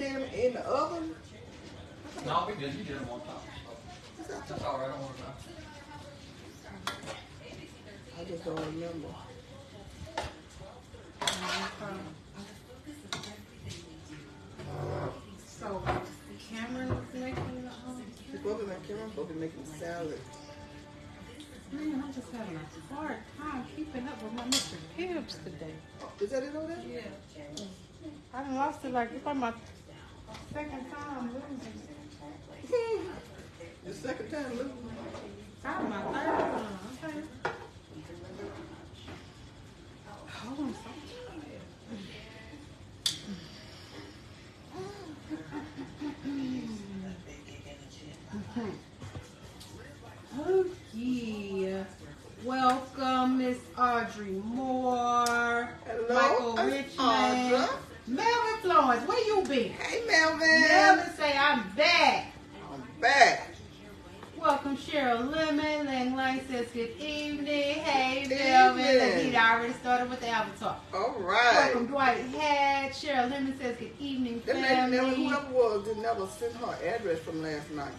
did them in the oven? No, we did. You did them on top. That's all right. I don't want to know. I just don't remember. So, Cameron was making She's supposed to make Cameron supposed to be making salad. Man, I'm just having a hard time keeping up with my Mr. Pibbs today. Oh, is that it over there? Yeah. I done lost it like it's on my second time losing. The second time losing. Probably my third one. Okay. Oh, I'm so tired. Oh, yeah. Welcome, Miss Audrey Moore. Hello, Michael Richmond. Melvin Florence, where you been? Hey, Melvin. Melvin say, I'm back. I'm back. Welcome, Cheryl Lemon. Lang Lang says, good evening. Hey, Good Melvin. evening. Look, he already started with the avatar. All right. Welcome, Dwight Hatch. Cheryl Lemon says, good evening, That lady family. never, whoever was, did never send her address from last night.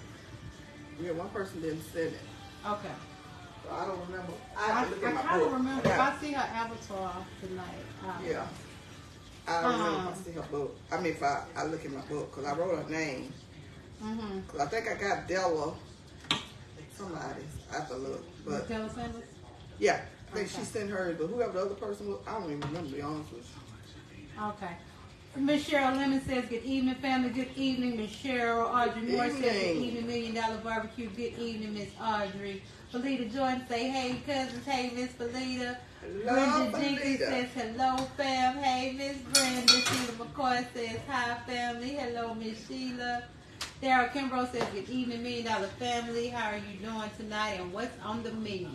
Yeah, one person didn't send it. Okay. So I don't remember. I have to look at my kind book. of remember. I If got- I see her avatar tonight. Yeah. I don't remember if I see her book. I mean, if I look in my book, because I wrote her name. Mm-hmm. Because I think I got Della. Somebody. I have to look. But Della Sanders? yeah, I think Okay. she sent hers. But whoever the other person was, I don't even remember, to be honest with you. Okay. Miss Cheryl Lemon says, good evening, family. Good evening, Miss Cheryl. Audrey Moore says, good evening. evening, $1 Barbecue. Good evening, Miss Audrey. Felita Jordan say, hey, cousins. Hey, Miss Felita. Hello, Brenda Jenkins Felita. says, hello, fam. Hey, Miss Brenda. Sheila McCoy says, hi, family. Hello, Miss Sheila. Daryl Kimbrough says, good evening, $1 family. How are you doing tonight, and what's on the menu?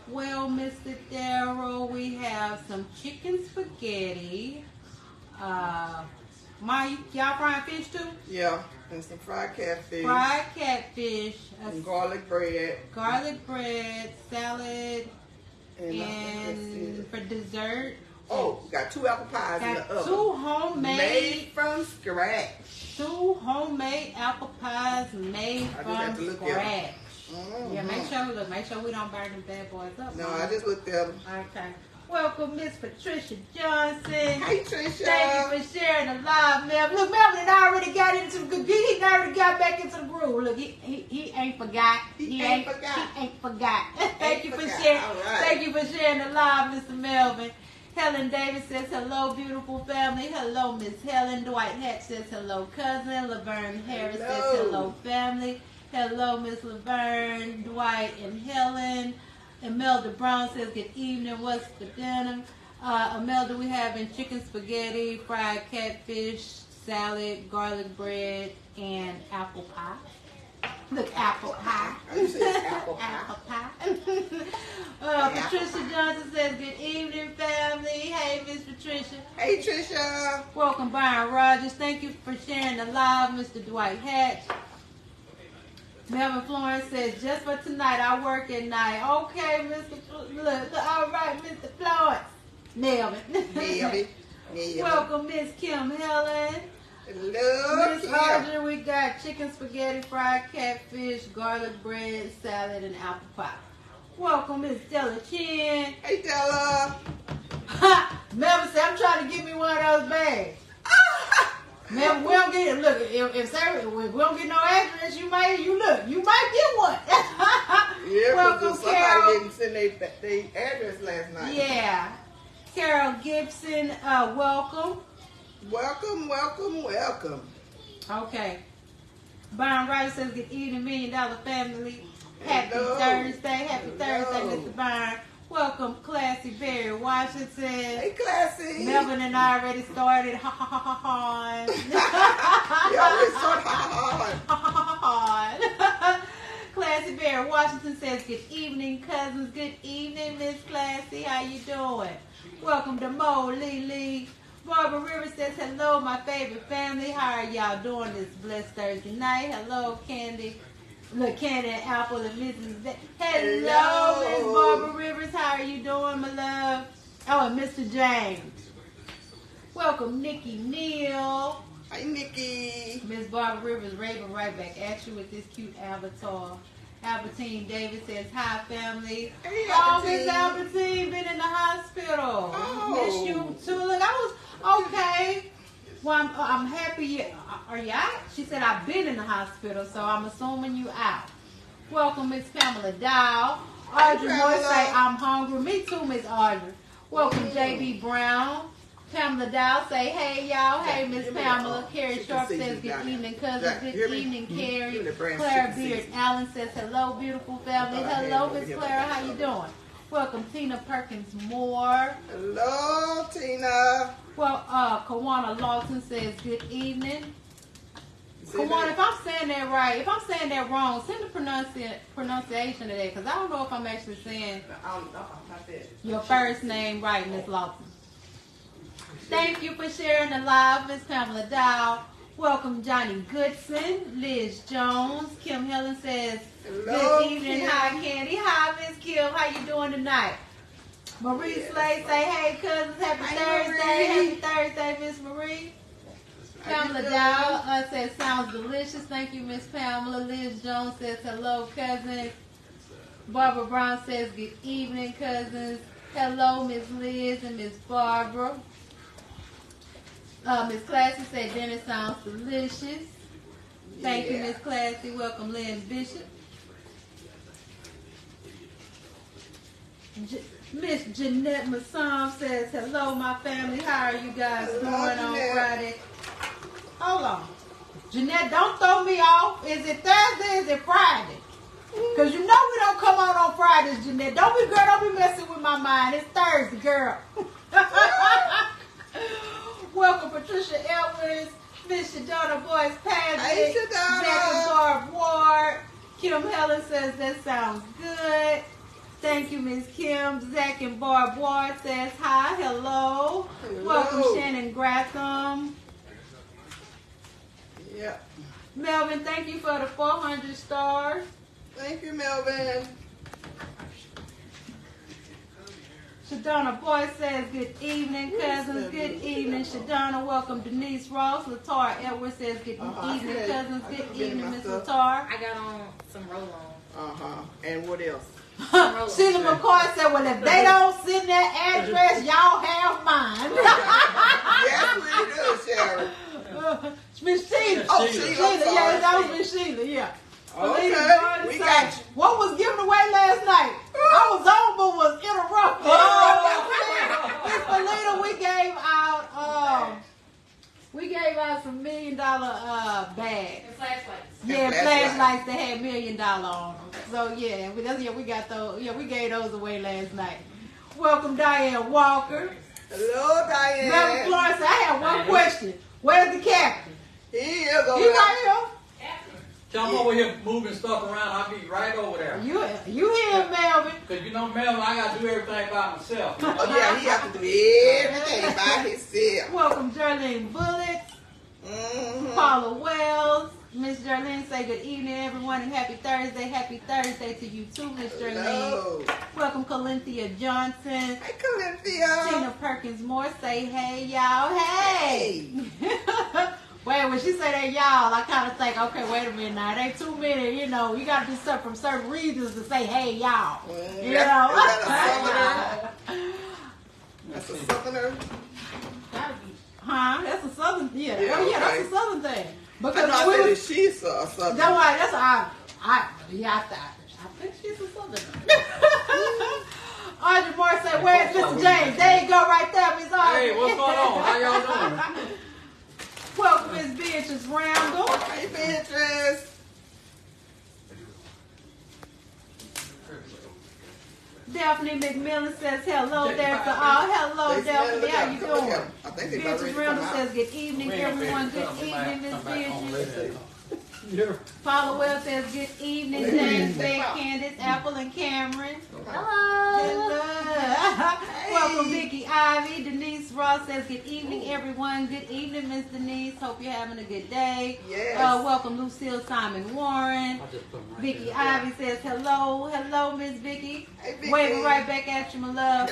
Well, Mr. Daryl, we have some chicken spaghetti. Y'all frying fish too? Yeah, and some fried catfish. Fried catfish, And garlic bread. garlic bread, salad, And, and for dessert, oh, we got 2 apple pies in the got oven. 2 homemade, Made from scratch. 2 homemade apple pies made I just have to from look at 'em. scratch. Mhm. Yeah, make sure we don't burn them bad boys up. No, I just looked at them. Okay. Welcome, Miss Patricia Johnson. Hey, Trisha. Thank you for sharing the live, Melvin. Look, Melvin had already got into the he already got back into the groove. Look, he ain't forgot. He ain't forgot. He ain't forgot. Thank you for forgot. sharing. All right. Thank you for sharing the live, Mr. Melvin. Helen Davis says hello, beautiful family. Hello, Miss Helen. Dwight Hatch says hello, cousin. Laverne Harris says Hello. hello, family. Hello, Miss Laverne, Dwight, and Helen. Imelda Brown says, good evening, what's for dinner? Imelda, we having chicken spaghetti, fried catfish, salad, garlic bread, and apple pie. Look, apple pie. You said apple pie. Apple pie. Patricia Johnson says, good evening, family. Hey, Miss Patricia. Hey, Trisha. Welcome, Byron Rogers. Thank you for sharing the live, Mr. Dwight Hatch. Melvin Florence says, just for tonight, I work at night. Okay, look, all right, Mr. Florence. Melvin. Melvin. Welcome, Miss Kim Helen. Hello, Miss Kim. Audrey, we got chicken spaghetti, fried catfish, garlic bread, salad, and apple pie. Welcome, Miss Della Chin. Hey, Della. Melvin said, I'm trying to get me one of those bags. Man, we don't get it. Look, if we don't get no address, you might get one. Yeah, Welcome, because somebody Carol. didn't send their address last night. Yeah, Carol Gibson, welcome. Welcome. Okay. Byron Ryder says, good evening, $1 family. Happy Hello. Thursday. Happy Hello. Thursday, Mr. Byron. Welcome, Classy Barry Washington. Hey, Classy. Melvin and I already started. Ha ha ha ha You always start hard. ha. Classy Barry Washington says, good evening, cousins. Good evening, Miss Classy. How you doing? Welcome to Mo Lee. Barbara Rivers says, hello, my favorite family. How are y'all doing this blessed Thursday night? Hello, Candy. Look, Candy and Apple and Mrs. Hello, Miss Barbara Rivers. How are you doing, my love? Oh, and Mr. James. Welcome, Nikki Neal. Hey, Nikki. Barbara Rivers raving right back at you with this cute avatar. Albertine Davis says, hi, family. Hey, Oh, Albertine. Miss Albertine, been in the hospital. Oh. Miss you too. Look, I was okay. Well, I'm happy. Are you out? She said, I've been in the hospital, so I'm assuming you out. Welcome, Miss Pamela Dow. Audrey Moore say, I'm hungry. Me too, Miss Audrey. Welcome, J.B. Brown. Pamela Dow say, hey, y'all. Hey, Miss Pamela. Carrie Sharp says, good evening, cousin. Good evening, Carrie. Clara Beard Allen says, hello, beautiful family. Hello, Miss Clara. How you doing? Welcome, Tina Perkins Moore. Hello, Tina. Well, Kawana Lawson says, good evening. Kawana, if I'm saying that right, if I'm saying that wrong, send the pronunciation of that, because I don't know if I'm actually saying your first name right, Miss Lawson. Thank you for sharing the live, Miss Pamela Dow. Welcome, Johnny Goodson, Liz Jones. Kim Helen says, hello, good evening, Kim. hi, Candy. Hi, Miss Kim. How you doing tonight? Marie Slade say, hey, cousins, happy Thursday. Marie. Happy Thursday, Miss Marie. Pamela Dow says, sounds delicious. Thank you, Miss Pamela. Liz Jones says, hello, cousins. Barbara Brown says, good evening, cousins. Hello, Miss Liz and Miss Barbara. Miss Classy said, dinner sounds delicious. Thank you, Miss Classy. Welcome, Lynn Bishop. Miss Jeanette Masson says, hello, my family. How are you guys doing on Friday? Hold on. Jeanette, don't throw me off. Is it Thursday? Is it Friday? Because you know we don't come on Fridays, Jeanette. Don't be messing with my mind. It's Thursday, girl. Welcome, Patricia Edwards, Miss Shadona Boyce Patrick, Zach and Barb Ward. Kim Helen says that sounds good. Thank you, Miss Kim. Zach and Barb Ward says hi, hello. Welcome, Shannon Gratham. Yep. Melvin, thank you for the 400 stars. Thank you, Melvin. Shadona Boyce says, good evening, cousins. Good evening, Shadona. Welcome, Denise Ross. Latar Edwards says, good evening, cousins. Good evening, Miss Latar. I got on some roll-on. And what else? Sheila McCoy said, well, if they don't send that address, y'all have mine. Yes, we do, Sharon. Miss Sheila. Oh, Sheila. Yeah, that was Miss Sheila, yeah. Okay, we got you. What was given away last night? I was on, but was interrupted. Miss Felina, we gave out some $1 million bags. And flashlights. Yeah, flashlights that had $1 million on them. So yeah, we got those. Yeah, we gave those away last night. Welcome, Diane Walker. Hello, Diane. Melvin Florence said, I have one question. Where's the captain? He right here. Tell him over here moving stuff around. I'll be right over there. You here, Melvin? Because you know, Melvin, I got to do everything by myself. Oh, yeah, he has to do everything by himself. Welcome, Jerlene Bullock. Paula Wells. Miss Jerlene say good evening, everyone, and happy Thursday. Happy Thursday to you too, Miss Jerlene. Welcome, Colinthia Johnson. Hey, Colinthia. Tina Perkins Moore say, hey, y'all. Hey. Wait, when she say that, y'all, I kind of think, okay, wait a minute now. It ain't too many, you know. You got to do something from certain regions to say, hey, y'all. You know? Is that a southerner? That's a southerner? Huh? That's a southern, yeah. Oh, yeah, that's a southern thing. Because I know she's a southerner. That's why, that's I think she's a southerner. Audrey Moore said, where's Mr. James? There you go right there, Miss Audrey. Hey, what's going on? How y'all doing? Welcome, Miss Beatrice Randall. Hey, Beatrice. Daphne McMillan says, hello there to all. Hello, Daphne. How you doing? I think Beatrice Randall says, good evening, everyone. Good evening, Miss Beatrice. Paula Wells says, good evening, James, Beck, Candace, Apple, and Cameron. Hello. Welcome, Vicky Ivy. Denise Ross says, good evening, everyone. Good evening, Miss Denise. Hope you're having a good day. Yes. Welcome, Lucille Simon Warren. Vicky Ivy says, hello. Hello, Miss Vicky. Hey, Vicky. Waving right back at you, my love.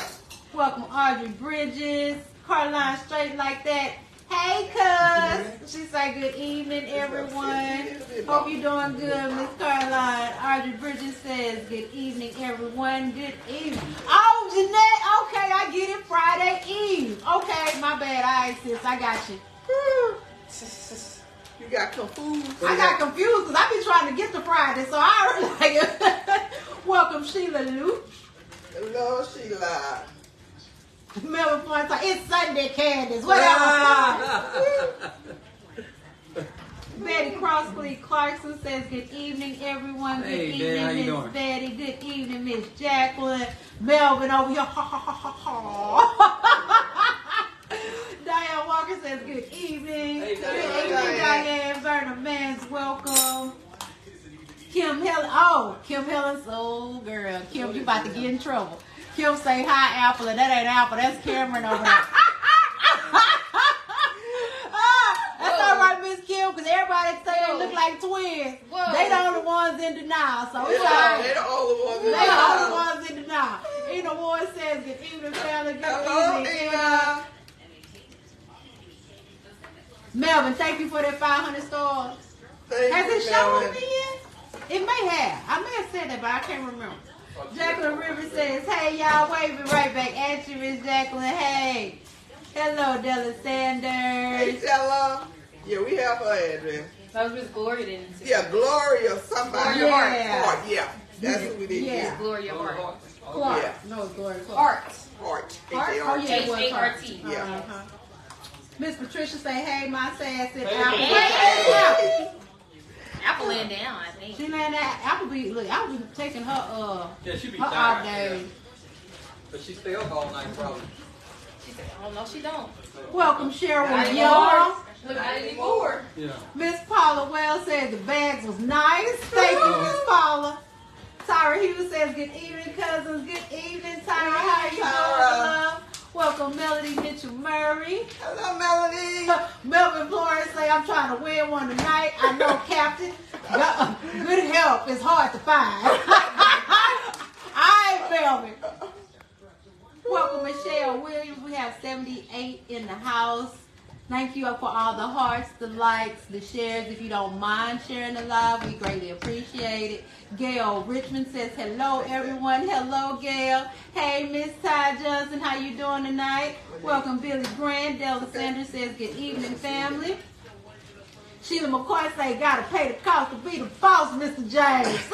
Welcome, Audrey Bridges. Caroline Straight Like That. Hey, cuz. She say good evening, everyone. Hope you're doing good, Miss Caroline. Audrey Bridges says good evening, everyone. Good evening. Oh, Jeanette. Okay, I get it. Friday Eve. Okay, my bad. All right, sis. I got you. You got confused. I got confused because I be trying to get to Friday, so I already like it. Welcome, Sheila Lou. Hello, Sheila. Melvin Florence, it's Sunday, Candace. Whatever. Betty Crossley Clarkson says, good evening, everyone. Good evening, Miss Betty. Good evening, Miss Jacqueline. Melvin over here. Diane Walker says, good evening. Hey, good evening, Diane. Verna Mans, welcome. Kim Helen. Oh, Kim Helen's old girl. Kim, you about to get in trouble. Kim say hi, Apple, and that ain't Apple. That's Cameron over there. That's all right, Miss Kim, because everybody say they look like twins. Whoa. They the only ones in denial, so it's all right. They the only ones in denial. They the only ones in denial. Ina Ward says, good evening, family. Good evening, Ina. Melvin, thank you for that 500 stars. Has it shown me yet? It may have. I may have said that, but I can't remember. Jacqueline Rivers says, hey, y'all, waving right back at you, Miss Jacqueline. Hey. Hello, Della Sanders. Hey, Della. Yeah, we have her address. That was Miss Gloria, didn't it? Yeah, Gloria somebody. Yeah. Hart. Yeah. That's who we did. Yeah. Gloria Hart. Clark. Yeah. No, it's Gloria Clark. Hart. Oh, yeah, it was H-A-R-T. Yeah. Miss Patricia say, hey, my sassy Hey. Apple laying down, I think. She laying down. Apple be, look, I was taking her, she be her tired, off days. yeah. But she stay up all night, probably. She said, oh, no, she don't. Welcome, Cheryl Not Young. Look, not anymore. Yeah. Miss Paula Wells said the bags was nice. Thank you, Miss Paula. Tyra Hughes says, good evening, cousins. Good evening, Tyra. How you doing, love? Welcome, Melody Mitchell Murray. Hello, Melody. Melvin Flores say, I'm trying to win one tonight. I know, Captain. Good help is hard to find. All right, Melvin. Welcome, Michelle Williams. We have 78 in the house. Thank you for all the hearts, the likes, the shares. If you don't mind sharing the live, we greatly appreciate it. Gail Richmond says, hello, everyone. Hello, Gail. Hey, Miss Ty Johnson. How you doing tonight? Welcome, Billy Grant. Della Sanders says, good evening, family. Sheila McCoy say, gotta pay the cost to be the boss, Mr. James.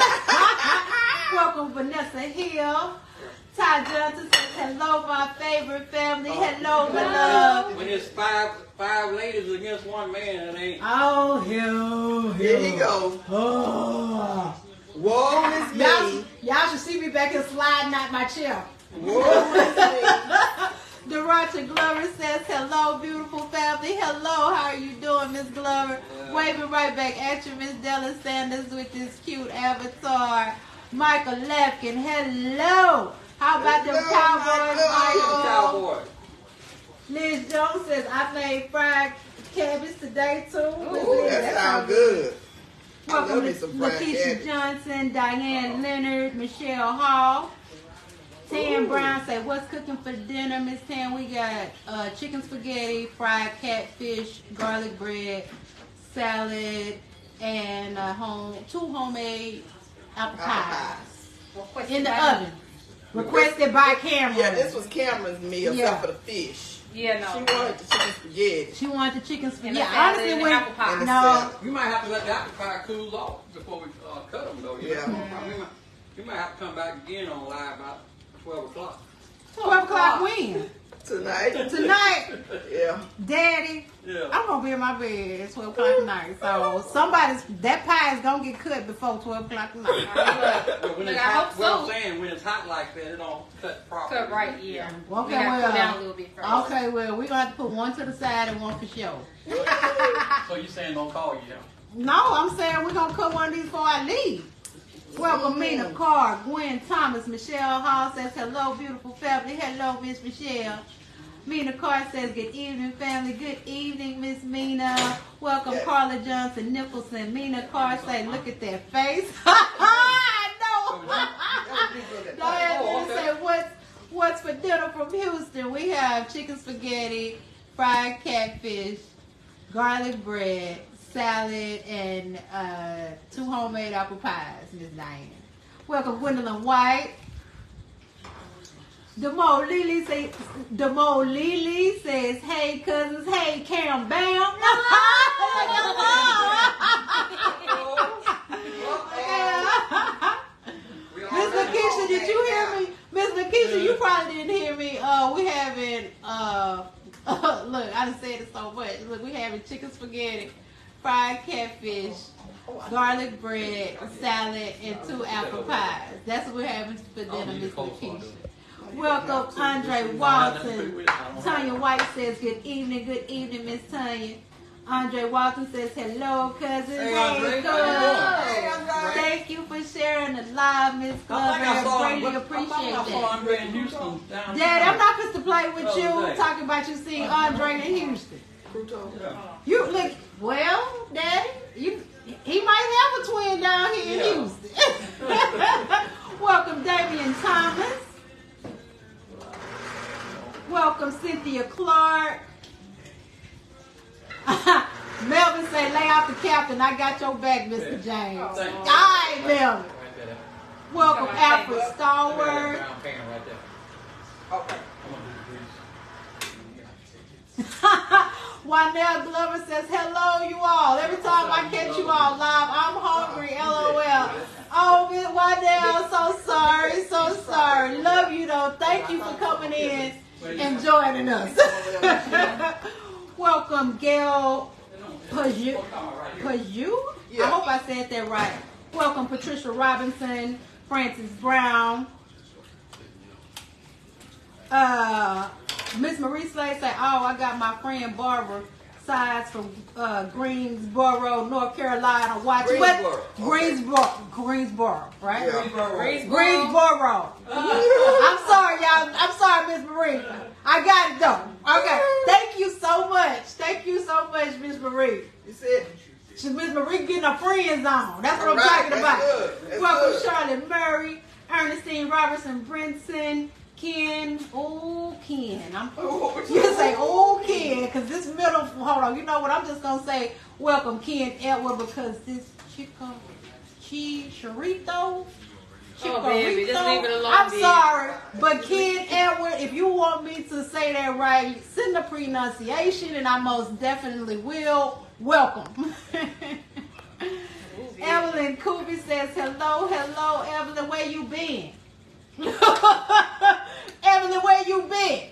Welcome, Vanessa Hill. Ty Johnson says, hello, my favorite family. Hello, my love. When it's five ladies against one man, it ain't. Oh, hell. Here he goes. Oh. Woe is me. Y'all should see me back here sliding out my chair. Woe is me. Dorothy Glover says, hello, beautiful family. Hello, how are you doing, Miss Glover? Waving right back at you, Miss Della Sanders, with this cute avatar. Michael Lefkin, hello. How about them Cowboys, Michael? Cowboys. Liz Jones says, I made fried cabbage today, too. Ooh, that sounds good. Welcome, me some fried Lakeisha cabbage. Johnson, Diane Leonard, Michelle Hall. Tan Brown say, what's cooking for dinner, Miss Tan? We got chicken spaghetti, fried catfish, garlic bread, salad, and two homemade apple pies in the oven. Requested by Cameron. Yeah, this was Cameron's meal, except for the fish. Yeah, no. She wanted the chicken spaghetti. She wanted the chicken spaghetti. And the Yeah, honestly, salad and when apple pie. no, You might have to let the apple pie cool off before we cut them, though. Yeah. You might have to come back again on live about 12 o'clock. 12 o'clock when? Tonight. Yeah. Daddy, Yeah. I'm going to be in my bed at 12 o'clock tonight. So that pie is going to get cut before 12 o'clock tonight. But when Look, it's I hot, hope what so. I'm saying, when it's hot like that, it don't cut properly. Cut right, yeah. Okay, We gotta cool down a little bit first. Okay, well, we're going to have to put one to the side and one for show. So you saying don't call you, yeah? No, I'm saying we're going to cut one of these before I leave. Welcome, Mina Carr, Gwen Thomas, Michelle Hall says, hello, beautiful family. Hello, Miss Michelle. Mina Carr says, good evening, family. Good evening, Miss Mina. Welcome, Carla Johnson Nicholson. Mina Carr say, look at that face. I know. Diane say, what's for dinner from Houston? We have chicken spaghetti, fried catfish, garlic bread, salad, and 2 homemade apple pies, Miss Diane. Welcome, Gwendolyn White. Demo Lily says, hey cousins, hey Cam Bam. Miss Lakeisha, did you hear me? Miss Lakeisha, you probably didn't hear me. We having look, I done said it so much. Look, we having chicken spaghetti, fried catfish, garlic bread, salad, and 2 apple pies. That's what we're having for dinner, Miss Lakeisha. Welcome, Andre Walton. Tanya White says, good evening, Miss Tanya. Andre Walton says, hello, cousin. Hey, Andre. Thank you for sharing the live, Miss Glover. I greatly appreciate that. I saw Andre in Houston down. Dad, I'm not supposed to play with you, talking about you seeing Andre in Houston. You look, well, Daddy, he might have a twin down here in Houston. Welcome, Damian Thomas. Welcome, Cynthia Clark. Melvin say, lay out the captain. I got your back, Mr. James. All right, Melvin. Welcome, Alfred Stallworth. Wynell Glover says, hello, you all. Every time I catch you all live, I'm hungry, LOL. Oh, Wynell, so sorry. Love you, though. Thank you for coming in and joining us. Welcome, Gail Paju. I hope I said that right. Welcome, Patricia Robinson, Francis Brown. Miss Marie Slade say, oh, I got my friend Barbara Sides from Greensboro, North Carolina. Watching Greensboro, right? Yeah. Greensboro. I'm sorry, y'all. I'm sorry, Miss Marie. I got it though. Okay. Thank you so much, Miss Marie. You said Miss Marie getting her friends on. That's what I'm talking about. Welcome, Charlotte Murray, Ernestine Robertson Brinson, Ken. Oh, Ken. You say, oh, Ken, because this middle, hold on. You know what? I'm just going to say, welcome, Ken Edward, because this Chicharito. Oh, baby, just leave it alone. I'm sorry, but Ken Edward, if you want me to say that right, send the pronunciation, and I most definitely will. Welcome. Evelyn Kubi says, hello, Evelyn, where you been? Evelyn, where you been?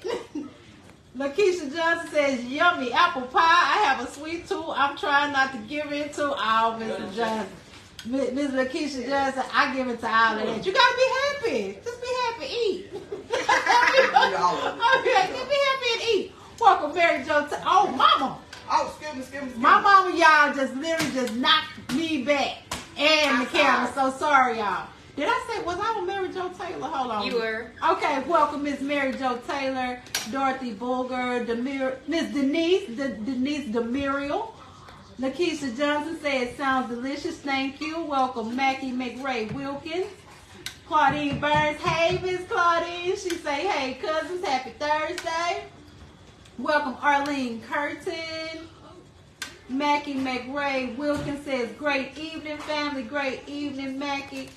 Lakeisha Johnson says, yummy apple pie. I have a sweet tooth. I'm trying not to give in to all, Mr. Johnson. Miss Lakeisha Johnson, I give it to all of that. You gotta be happy. Just be happy, eat. Okay, just be happy and eat. Welcome, Mary Jo. Oh, mama. Oh, excuse me. My mama, y'all, just literally just knocked me back and the camera. So sorry, y'all. Did I say, was I on Mary Jo Taylor? Hold on. You were. Okay, welcome, Miss Mary Jo Taylor, Dorothy Bulger, Miss Denise Demirial. Lakeisha Johnson said, it sounds delicious. Thank you. Welcome, Mackie McRae Wilkins. Claudine Burns. Hey, Miss Claudine. She say, hey, cousins, happy Thursday. Welcome, Arlene Curtin. Mackie McRae Wilkins says, great evening, family. Great evening, Mackie.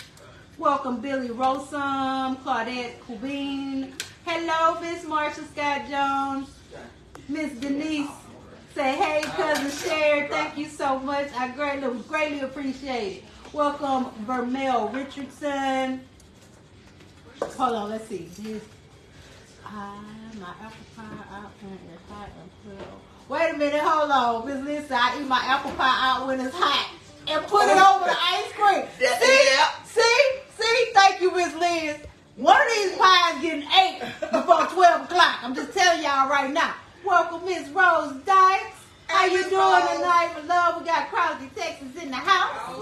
Welcome, Billy Rosum, Claudette Kubine. Hello, Miss Marsha Scott Jones. Miss Denise say, hey, cousin Cher, thank you so much. I greatly appreciate it. Welcome, Vermel Richardson. Hold on, let's see. My apple pie out when it's hot and cool. Wait a minute, hold on. Miss Lisa, I eat my apple pie out when it's hot and put it over the ice cream. See? Thank you, Miss Liz. One of these pies getting ate before 12 o'clock. I'm just telling y'all right now. Welcome, Miss Rose Dykes. How you doing tonight, my love? We got Crosby, Texas in the house.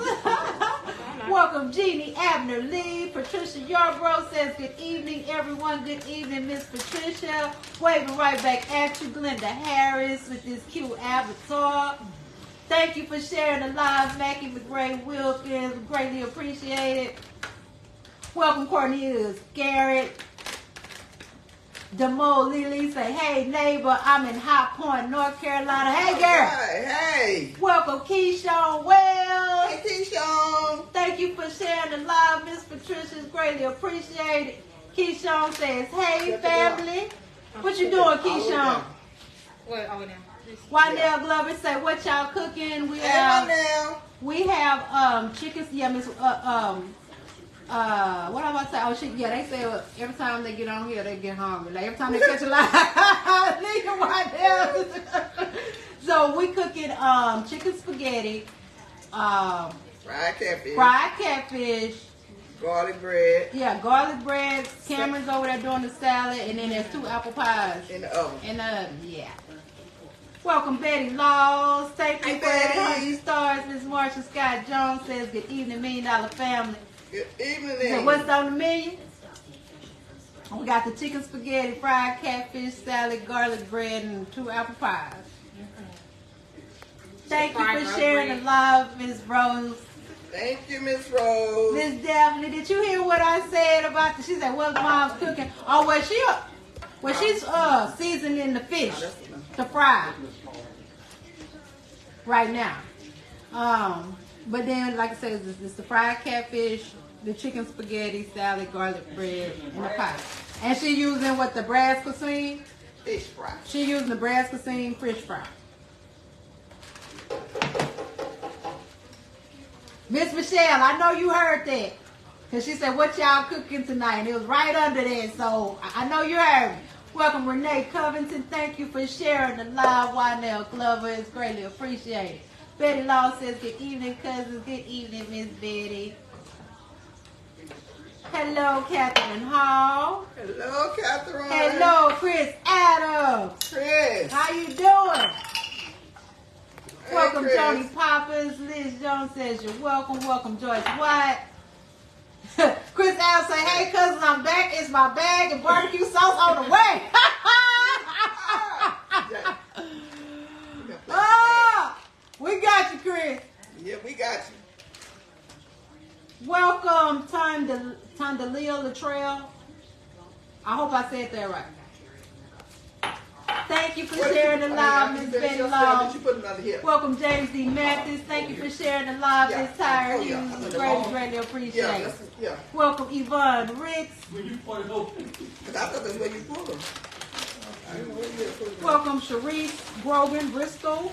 Welcome, Jeannie Abner Lee. Patricia Yarbrough says, good evening, everyone. Good evening, Miss Patricia. Waving right back at you, Glenda Harris, with this cute avatar. Thank you for sharing the live, Mackie McRae Wilkins. Greatly appreciate it. Welcome, Cornelius Garrett. Demo Lily say, hey neighbor, I'm in High Point, North Carolina. Hey girl. Right, hey. Welcome Keyshawn Wells. Hey, Keyshawn. Thank you for sharing the live. Miss Patricia's greatly appreciated. Keyshawn says, hey family. What you doing, Keyshawn? What? Oh, now. Wynell Glover say, what y'all cooking? We have chickens. Yeah, Miss what I'm about to say? Oh, they say every time they get on here, they get hungry. Like every time they catch a line, so we cooking chicken spaghetti, fried catfish, garlic bread. Yeah, garlic bread. Cameron's over there doing the salad, and then there's 2 apple pies in the oven. Yeah. Welcome, Betty Laws. Thank you for Betty. 100 stars. Miss Marsha Scott Jones says, good evening, $1 Million family. Good evening. So what's on the menu? We got the chicken spaghetti, fried catfish, salad, garlic bread, and 2 apple pies. Thank you for sharing the live, Miss Rose. Thank you, Miss Rose. Miss Daphne, did you hear what I said about she said, what's mom's cooking? Oh, she's seasoning the fish to fry right now. But then, like I said, it's the fried catfish, the chicken spaghetti, salad, garlic bread, and the pie. And she using what, the brass cuisine? Fish fry. She using the brass cuisine fish fry. Miss Michelle, I know you heard that. Because she said, what y'all cooking tonight? And it was right under there, so I know you heard me. Welcome, Renee Covington. Thank you for sharing the live. Wynell Glover is greatly appreciated. Betty Law says, good evening, cousins. Good evening, Miss Betty. Hello, Catherine Hall. Hello, Catherine. Hello, Chris Adams. Chris. How you doing? Hey, Welcome, Chris. Tony Poppins. Liz Jones says, you're welcome. Welcome, Joyce White. Chris Adams say, hey, cousins, I'm back. It's my bag and barbecue sauce on the way. Oh, we got you, Chris. Yeah, we got you. Welcome, Tondaleo Latrell. I hope I said that right. Thank you for sharing the live, Miss Betty Law. Welcome, James D. Mathis. Thank you for sharing the live, Miss Tyra Hughes. Greatly appreciate it. Welcome, Yvonne Ricks. Welcome, Sharice Grogan Bristol.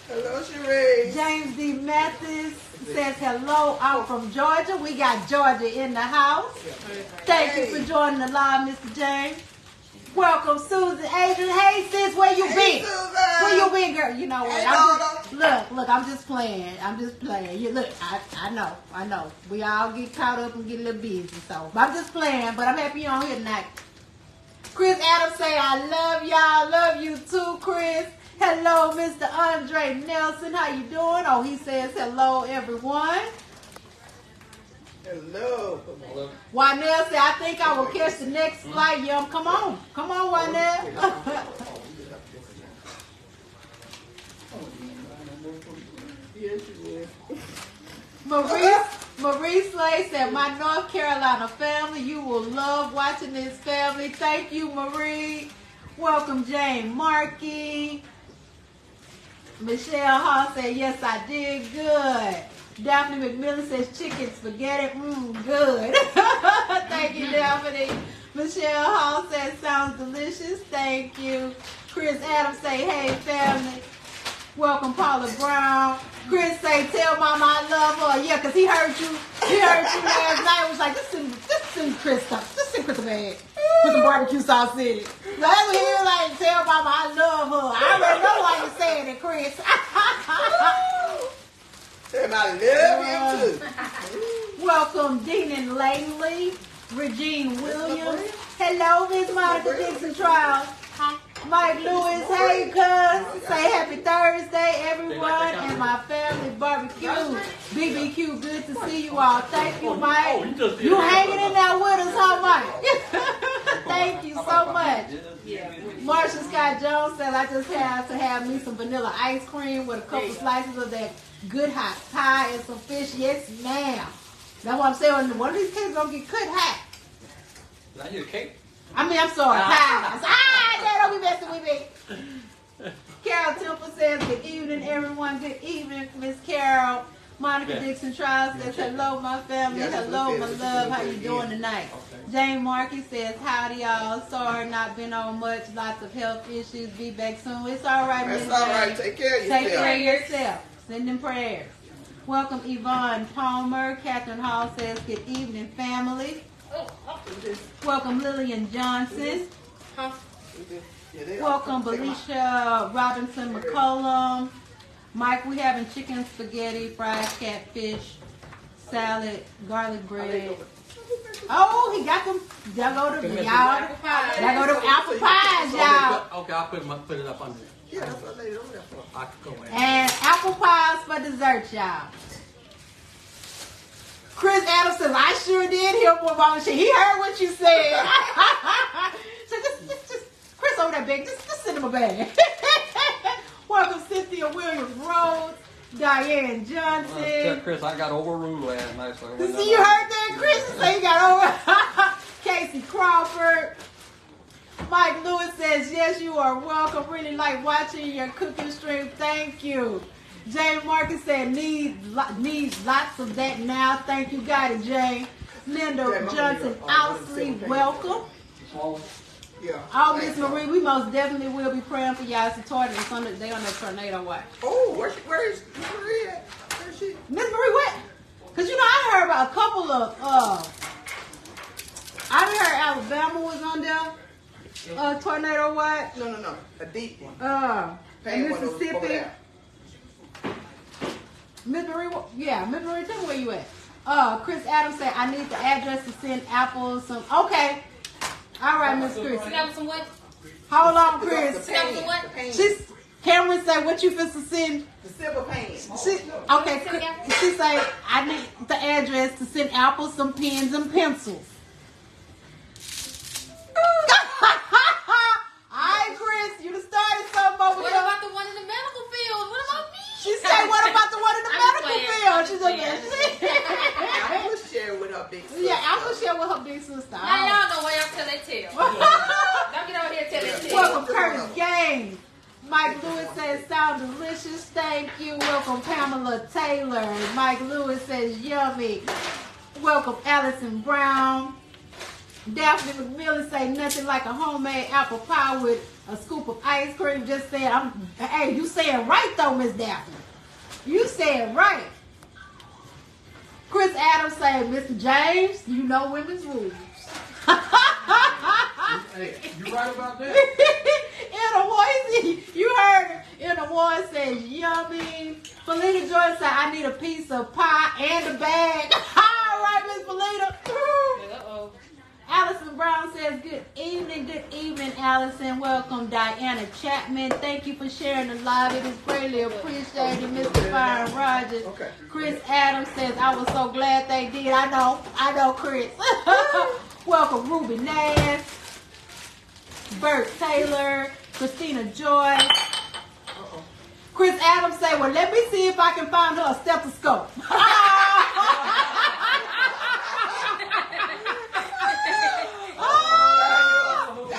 Hello, Sharice. James D. Mathis says, hello, I'm from Georgia. We got Georgia in the house. Thank you for joining the live, Mr. James. Welcome, Susan Adrian. Hey, sis, where you been? Where you been, girl? You know what? Look, I'm just playing. You look, I know. We all get caught up and get a little busy, so I'm just playing. But I'm happy you're on here tonight. Chris Adams say, I love y'all. Love you too, Chris. Hello, Mr. Andre Nelson. How you doing? Oh, he says hello, everyone. Hello. Wynell said, I think I will catch the next flight, Yum. Come on, Wynell. Yes, you will. Maurice Slay said, my North Carolina family, you will love watching this family. Thank you, Marie. Welcome, Jane Markey. Michelle Hall said, yes, I did. Good. Daphne McMillan says, chicken spaghetti. Good. Thank you, Daphne. Michelle Hall says, sounds delicious. Thank you. Chris Adams say, hey, family. Welcome, Paula Brown. Chris say, tell Mama I love her. Yeah, because he heard you. He heard you last night. Was like, this is Chris stuff. This is Chris bag with some barbecue sauce in it. So that's what he was like, tell Mama I love her. I already know why you're saying it, Chris. And I love you too. Welcome, Dean and Langley. Regine Williams. Hello, Miss Monica Dixon Trials. Mike Lewis, hey cuz. Say happy Thursday, everyone, and my family barbecue. BBQ, good to see you all. Thank you, Mike. You hanging in there with us, huh, Mike? Thank you so much. Marsha Scott Jones says, I just have to have me some vanilla ice cream with a couple slices of that good hot pie and some fish. Yes, ma'am. That's what I'm saying. One of these cakes gonna get cut hot. Is that your cake? I'm sorry, pies. Dad, don't be messing with me. Carol Temple says, good evening, everyone. Good evening, Miss Carol. Monica Dixon Trials says, hello, my family. Hello, my love. How you doing tonight? Jane Markey says, howdy, y'all. Sorry, not been on much. Lots of health issues. Be back soon. It's all right, Miss It's all right. Take care of yourself. Take care of yourself. Send them prayers. Welcome, Yvonne Palmer. Catherine Hall says, good evening, family. Welcome, Lillian Johnson. Welcome, Belisha Robinson McCollum. Mike, we having chicken spaghetti, fried catfish, salad, garlic bread. Oh, he got them. Y'all go to y'all. Y'all go to apple pies, y'all. Okay, I'll put it up under there. Yeah, that's what I laid over there for. I can go ahead. And apple pies for dessert, y'all. Chris Adams says, I sure did hear what Mama said. He heard what you said. So just Chris over there, big. Just send him a bag. Welcome, Cynthia Williams Rhodes, Diane Johnson. Chris, I got overruled last night. So See, you heard that, Chris? Say you got over. Casey Crawford. Mike Lewis says, yes, you are welcome. Really like watching your cooking stream. Thank you. Jane Marcus said, needs lots of that now. Thank you. Got it, Jane. Linda Johnson Ousley, welcome. Yeah. Oh, Miss Marie, we most definitely will be praying for y'all. It's a tornado. They on that tornado watch. Oh, where is Miss Marie at? Where is she? Miss Marie, what? Because, I heard about a couple of, I heard Alabama was on there. Tornado watch. No. A deep one. And Mississippi. Miss Marie, Miss Marie, tell me where you at. Chris Adams said, I need the address to send Apple some. Okay. All right, Miss Chris. Send out some what? Hold on, Chris. Send out some what? Cameron said, what you finna send? The silver pan. She say, I need the address to send Apple some pens and pencils. Alright, Chris, you done started something over What here. about the one in the medical field? What about me? She said, what about the one in the medical field? She's Apple share with her big sister. Yeah, Apple share with her big sister. Now y'all know where y'all tell they tell. Don't get over here and tell they tell. Welcome, Curtis Gaines. Mike Lewis says, sound delicious. Thank you. Welcome, Pamela Taylor. Mike Lewis says, yummy. Welcome, Allison Brown. Daphne McMillan say, nothing like a homemade apple pie with a scoop of ice cream. Just said, hey, you saying right though, Miss Daphne. You said right. Chris Adams say, Mr. James, you know women's rules. Hey, you right about that? You heard in the voice says yummy. Felita Joy said, I need a piece of pie and a bag. All right, Miss Felita. Uh-oh. Allison Brown says, good evening, Allison. Welcome, Diana Chapman. Thank you for sharing the live. It is greatly appreciated, Mr. Byron Rogers. Okay. Chris Adams says, I was so glad they did. I know, Chris. Welcome, Ruby Nash, Bert Taylor, Christina Joy. Chris Adams say, well, let me see if I can find her a stethoscope.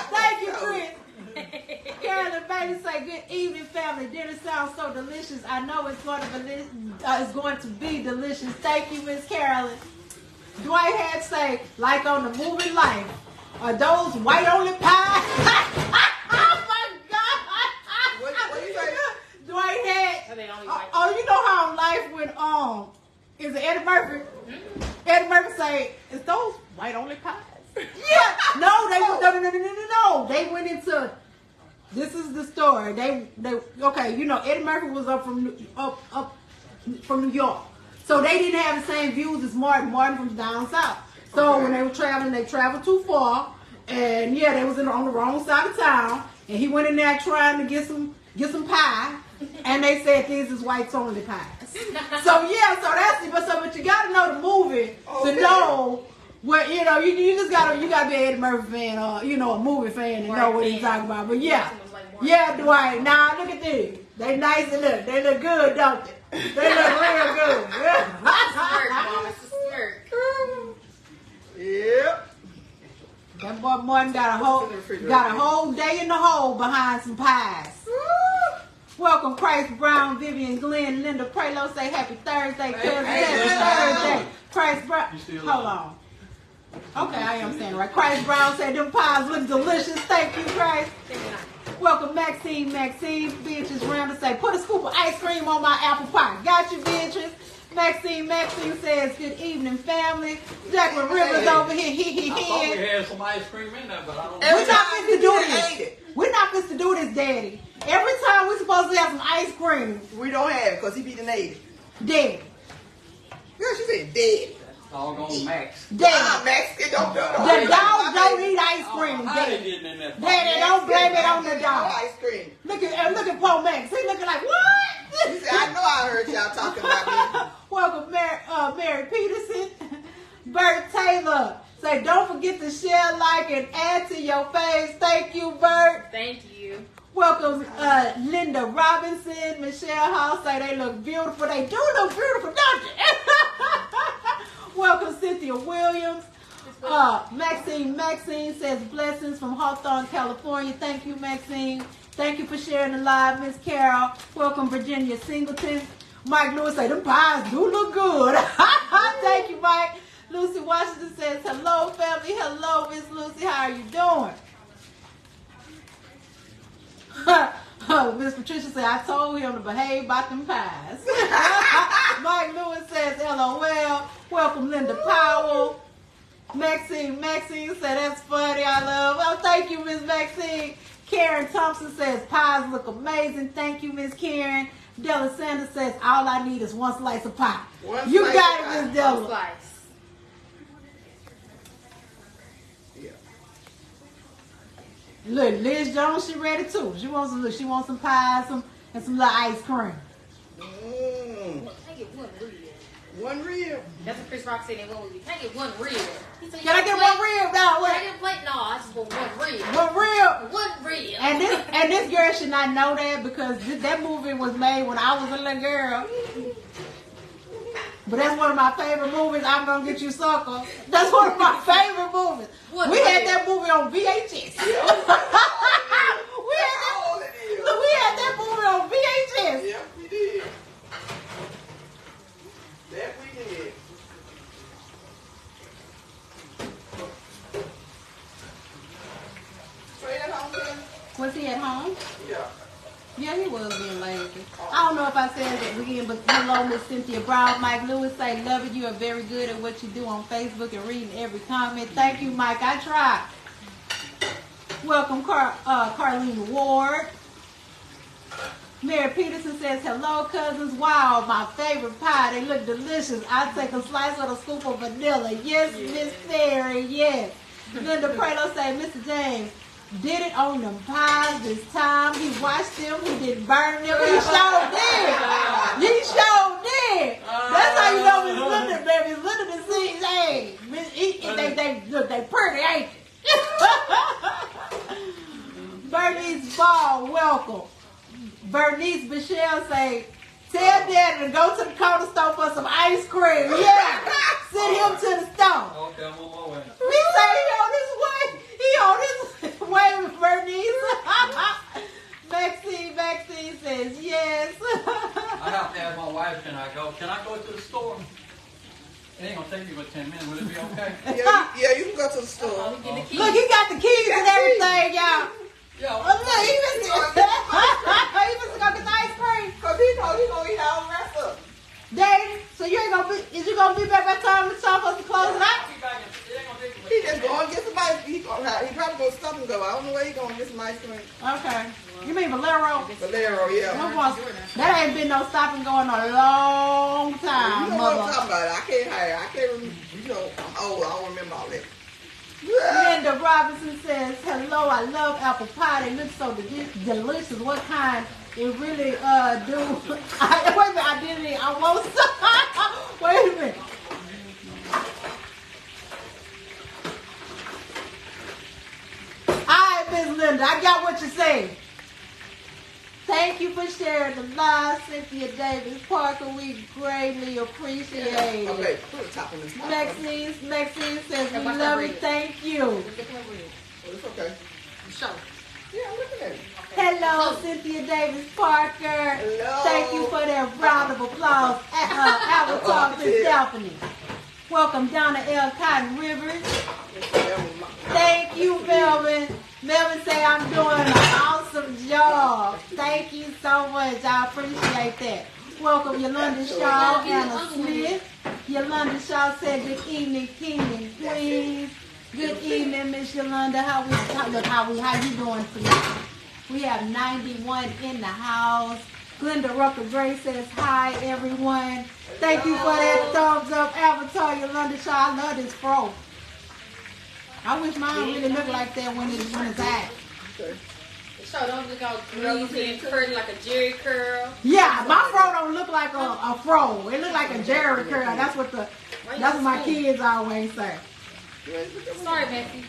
Thank you, Chris. Carolyn Bailey say, good evening, family. Dinner sounds so delicious. I know it's going to be delicious. Thank you, Miss Carolyn. Dwight had say, like on the movie Life, are those white only pies? Oh my God! What you say? Dwight had. Are they only white? Oh, you know how Life went on? Is it Eddie Murphy? Mm-hmm. Eddie Murphy say, is those white only pies? Yeah. No, no. They went into. This is the story. They okay. Eddie Murphy was up from New York. So they didn't have the same views as Martin. Martin from down south. So when they were traveling, they traveled too far. And yeah, they was on the wrong side of town. And he went in there trying to get some pie. And they said these is whites only pies. So yeah, so that's it. But you gotta know the movie to know what you just gotta be an Eddie Murphy fan or a movie fan and know what he's talking about. But yeah, Dwight. Now look at these. They nice and they look good, don't they? They look real good. Smirk, Mom. It's a smirk. Yep. That boy done got a whole day in the hole behind some pies. Welcome, Christ Brown, Vivian Glenn, Linda Prelo. Say happy Thursday, cousin. Happy Thursday. Christ Brown. Hold on. Okay, I am saying it right. Christ Brown said them pies look delicious. Thank you, Christ. Welcome, Maxine. Beatrice Randall say, put a scoop of ice cream on my apple pie. Got you, Beatrice. Maxine says, good evening, family. Jacqueline Rivers over here. I thought we had some ice cream in there, but I don't know. We're not supposed to do this. We're not supposed to do this, Daddy. Every time we're supposed to have some ice cream. We don't have it because he be dead. Daddy. Girl, she said dead. Doggone Max. Daddy. Max, it don't do The dog don't eat ice cream, Daddy. Daddy, don't blame it on the dog. Ice cream. Look at Paul Max. He looking like, what? He said, I know I heard y'all talking about me. Welcome, Mary Peterson. Bert Taylor. Say, don't forget to share, like, and add to your faves. Thank you, Bert. Thank you. Welcome, Linda Robinson. Michelle Hall. Say, they look beautiful. They do look beautiful, don't you? Welcome, Cynthia Williams. Maxine says, blessings from Hawthorne, California. Thank you, Maxine. Thank you for sharing the live, Miss Carol. Welcome, Virginia Singleton. Mike Lewis say, them pies do look good. Thank you, Mike. Lucy Washington says, hello, family. Hello, Miss Lucy. How are you doing? Miss Patricia said, I told him to behave about them pies. Mike Lewis says, LOL. Welcome, Linda Powell. Maxine said, that's funny. I love. Oh, thank you, Miss Maxine. Karen Thompson says, pies look amazing. Thank you, Miss Karen. Della Sanders says, all I need is one slice of pie. You got it, Miss Della. One slice. Yeah. Look, Liz Jones, she ready too. She wants some pies, and some little ice cream. Can I get one real? One real. That's what Chris Rock said in one movie. Can I get one real? He said, Can I get one real? No, Can what? I get a plate? No, I just want one real. One real. One real. And this girl should not know that because that movie was made when I was a little girl. But that's one of my favorite movies. I'm gonna get you, sucker. That's one of my favorite movies. We had that movie on VHS. We had that movie on VHS. Yeah, we did. That we did. Trey at home then? Was he at home? Yeah. Yeah, he was being lazy. I don't know if I said that again, but hello, Miss Cynthia Brown. Mike Lewis say, love it. You are very good at what you do on Facebook and reading every comment. Thank you, Mike. I tried. Welcome, Carlene Ward. Mary Peterson says, hello, cousins. Wow, my favorite pie. They look delicious. I take a slice with a scoop of vanilla. Yes, Miss Mary, yes. Linda Prelo say, Mr. James, did it on them pies this time. He watched them. He didn't burn them. He sure did. He sure did. That's how you know Miss Linda, baby. Miss Linda done seen, hey, they pretty, ain't they? Bernice Ball, welcome. Bernice Michelle say, tell Daddy to go to the corner store for some ice cream. Yeah. Send him to the store. Okay, I'm on my way. He say he on his way. He on his way with Bernice. Maxine says yes. I have to ask my wife, can I go to the store? It ain't gonna take me but 10 minutes. Will it be okay? Yeah, you can go to the store. Look, he got the keys and everything, y'all. Yeah. Oh, look, he missed to go get the ice cream. Because he know he gonna eat all the rest of it. Daddy, so is you gonna be back by the time it's time for us to close it out? He just going to get some ice cream. He probably going to stop and go. I don't know where he going to get some ice cream. Okay. You mean Valero? Valero, yeah. That ain't been no stop and go in a long time, You know mother. what I'm talking about. I can't remember. You know, I'm old. I don't remember all that. Linda Robinson says, hello, I love apple pie. They look so delicious. What kind? It really do. Wait a minute, I did it. I want some. Wait a minute. All right, Miss Linda, I got what you said. Thank you for sharing the live, Cynthia Davis Parker. We greatly appreciate it. Okay, put the top on this. Maxine says, we love it. Thank you. It's okay. Show. Yeah, I'm looking at it. Hello, Cynthia Davis Parker. Hello. Thank you for that round of applause. Avatar Miss Stephanie. Welcome, Donna L. Cotton Rivers. Thank you, Melvin. Melvin say I'm doing an awesome job. Thank you so much. I appreciate that. Welcome, Yolanda Shaw, Anna Smith. Yolanda Shaw said, good evening, king and queens. Good evening, Miss Yolanda. How you doing tonight? We have 91 in the house. Glenda Rucker Gray says, hi, everyone. Thank you for that thumbs up, Avatar Yolanda Shaw. I love this fro. I wish mine really looked like that when it's out. So don't look all greasy and curly like a Jerry curl. Yeah, my fro don't look like a fro. It look like a Jerry curl. That's what my kids always say. Sorry, Matthew.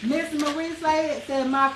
Miss Marie said my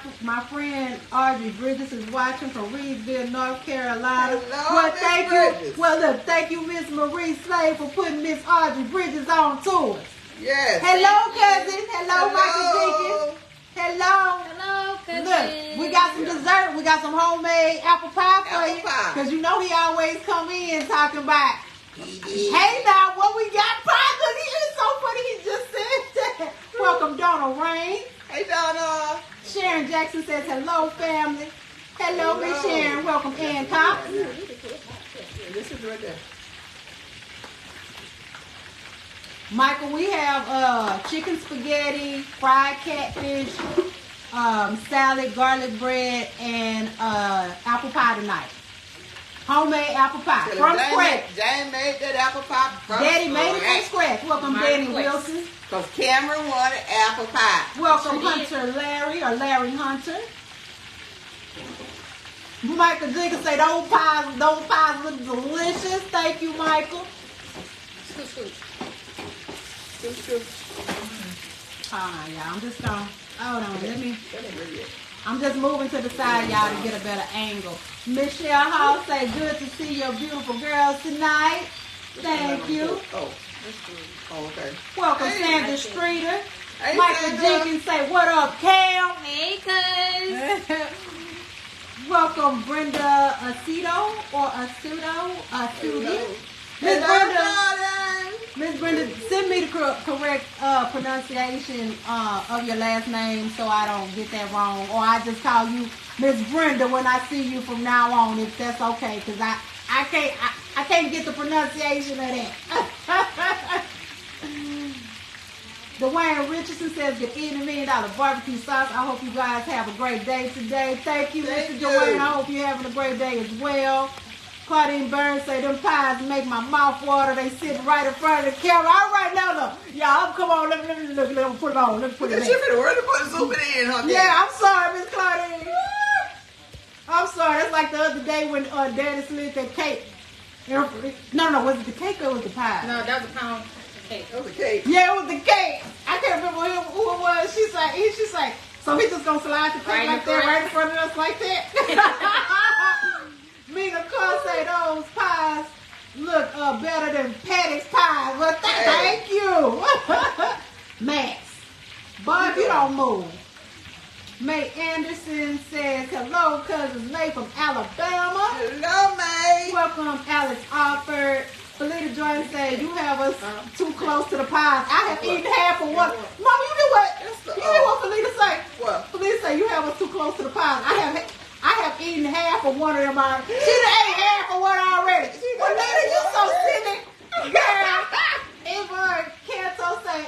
friend Audrey Bridges is watching from Reedsville, North Carolina. Hello, well, Miss thank Bridges. you. Well, look, thank you, Miss Marie Slade, for putting Miss Audrey Bridges on to us. Yes. Hello, cousin. Hello, Michael Jenkins. Hello. Hello, cousin. Look, we got some dessert. We got some homemade apple pie for Apple you. pie. Because you know he always come in talking about, hey, now, what we got pie? Because he is so funny. He just said that. Welcome, Donald Rain. Hey, Donna. Sharon Jackson says, hello, family. Hello, Miss Sharon. Welcome, Ann Cox. This is right there. Michael, we have chicken spaghetti, fried catfish, salad, garlic bread, and apple pie tonight. Homemade apple pie from scratch. Jane made that apple pie from Daddy made it from scratch. Welcome, My Danny request. Wilson. Because Cameron wanted apple pie. Welcome, Sure did. Hunter Larry or Larry Hunter. Michael Jenkins say those pies look delicious. Thank you, Michael. Scoot. Hold on, y'all. I'm just gonna hold on. That ain't ready yet. I'm just moving to the side, y'all, to get a better angle. Michelle Hall say, good to see your beautiful girls tonight. Thank you. Oh, okay. Welcome, Hey, Sandra Streeter. Hey, Michael Sandra. Jenkins say, what up, Cam? Hey, cuz. Welcome, Brenda Aceto or Astudio. Miss Hello, Brenda. darling. Miss Brenda, send me the correct pronunciation of your last name so I don't get that wrong. Or I just call you Miss Brenda when I see you from now on, if that's okay. Because I can't get the pronunciation of that. Dwayne Richardson says, good evening, $1 Million Barbecue Sauce. I hope you guys have a great day today. Thank you, Thank Mr. you. Dwayne. I hope you're having a great day as well. Claudine Burns say, them pies make my mouth water. They sit right in front of the camera. All right, now, y'all, come on. Let me put it on. Let me put it in. She finna really put zoom it in, huh? Yeah, I'm sorry, Miss Claudine. I'm sorry. That's like the other day when Daddy slid that cake. No, was it the cake or was it the pie? No, that was a pound of cake. That was a cake. Yeah, it was the cake. I can't remember who it was. She's like, so he just gonna slide the cake Right like that right in front of us like that? Mina Carr say those pies look better than Patty's pies. Well, thank you. Max. Bob, you don't move. May Anderson says, hello, cousins May from Alabama. Hello, May. Welcome, Alex Alford. Felita Jordan said, you have us too close to the pies. I have eaten half of one. Mom, you know what? You know what Felita say? What? Felita say, you have us too close to the pies. I have eaten half of one of them already. She done ate half of one already. Felita, you so silly. Girl. Yvonne Canto say,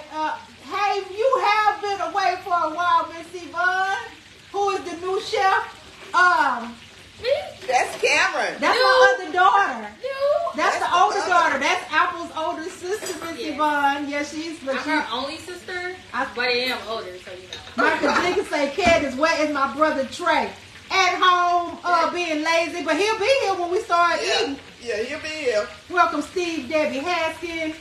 hey, you have been away for a while, Miss Yvonne. Who is the new chef? That's Cameron. That's my other daughter. No. That's the older daughter. That's Apple's older sister, Miss Yvonne. Yeah, I'm her only sister, but I am older, so you know. Michael Jenkins say, Cat is wet as my brother Trey. At home, being lazy, but he'll be here when we start eating. Yeah, he'll be here. Welcome, Steve Debbie Haskins.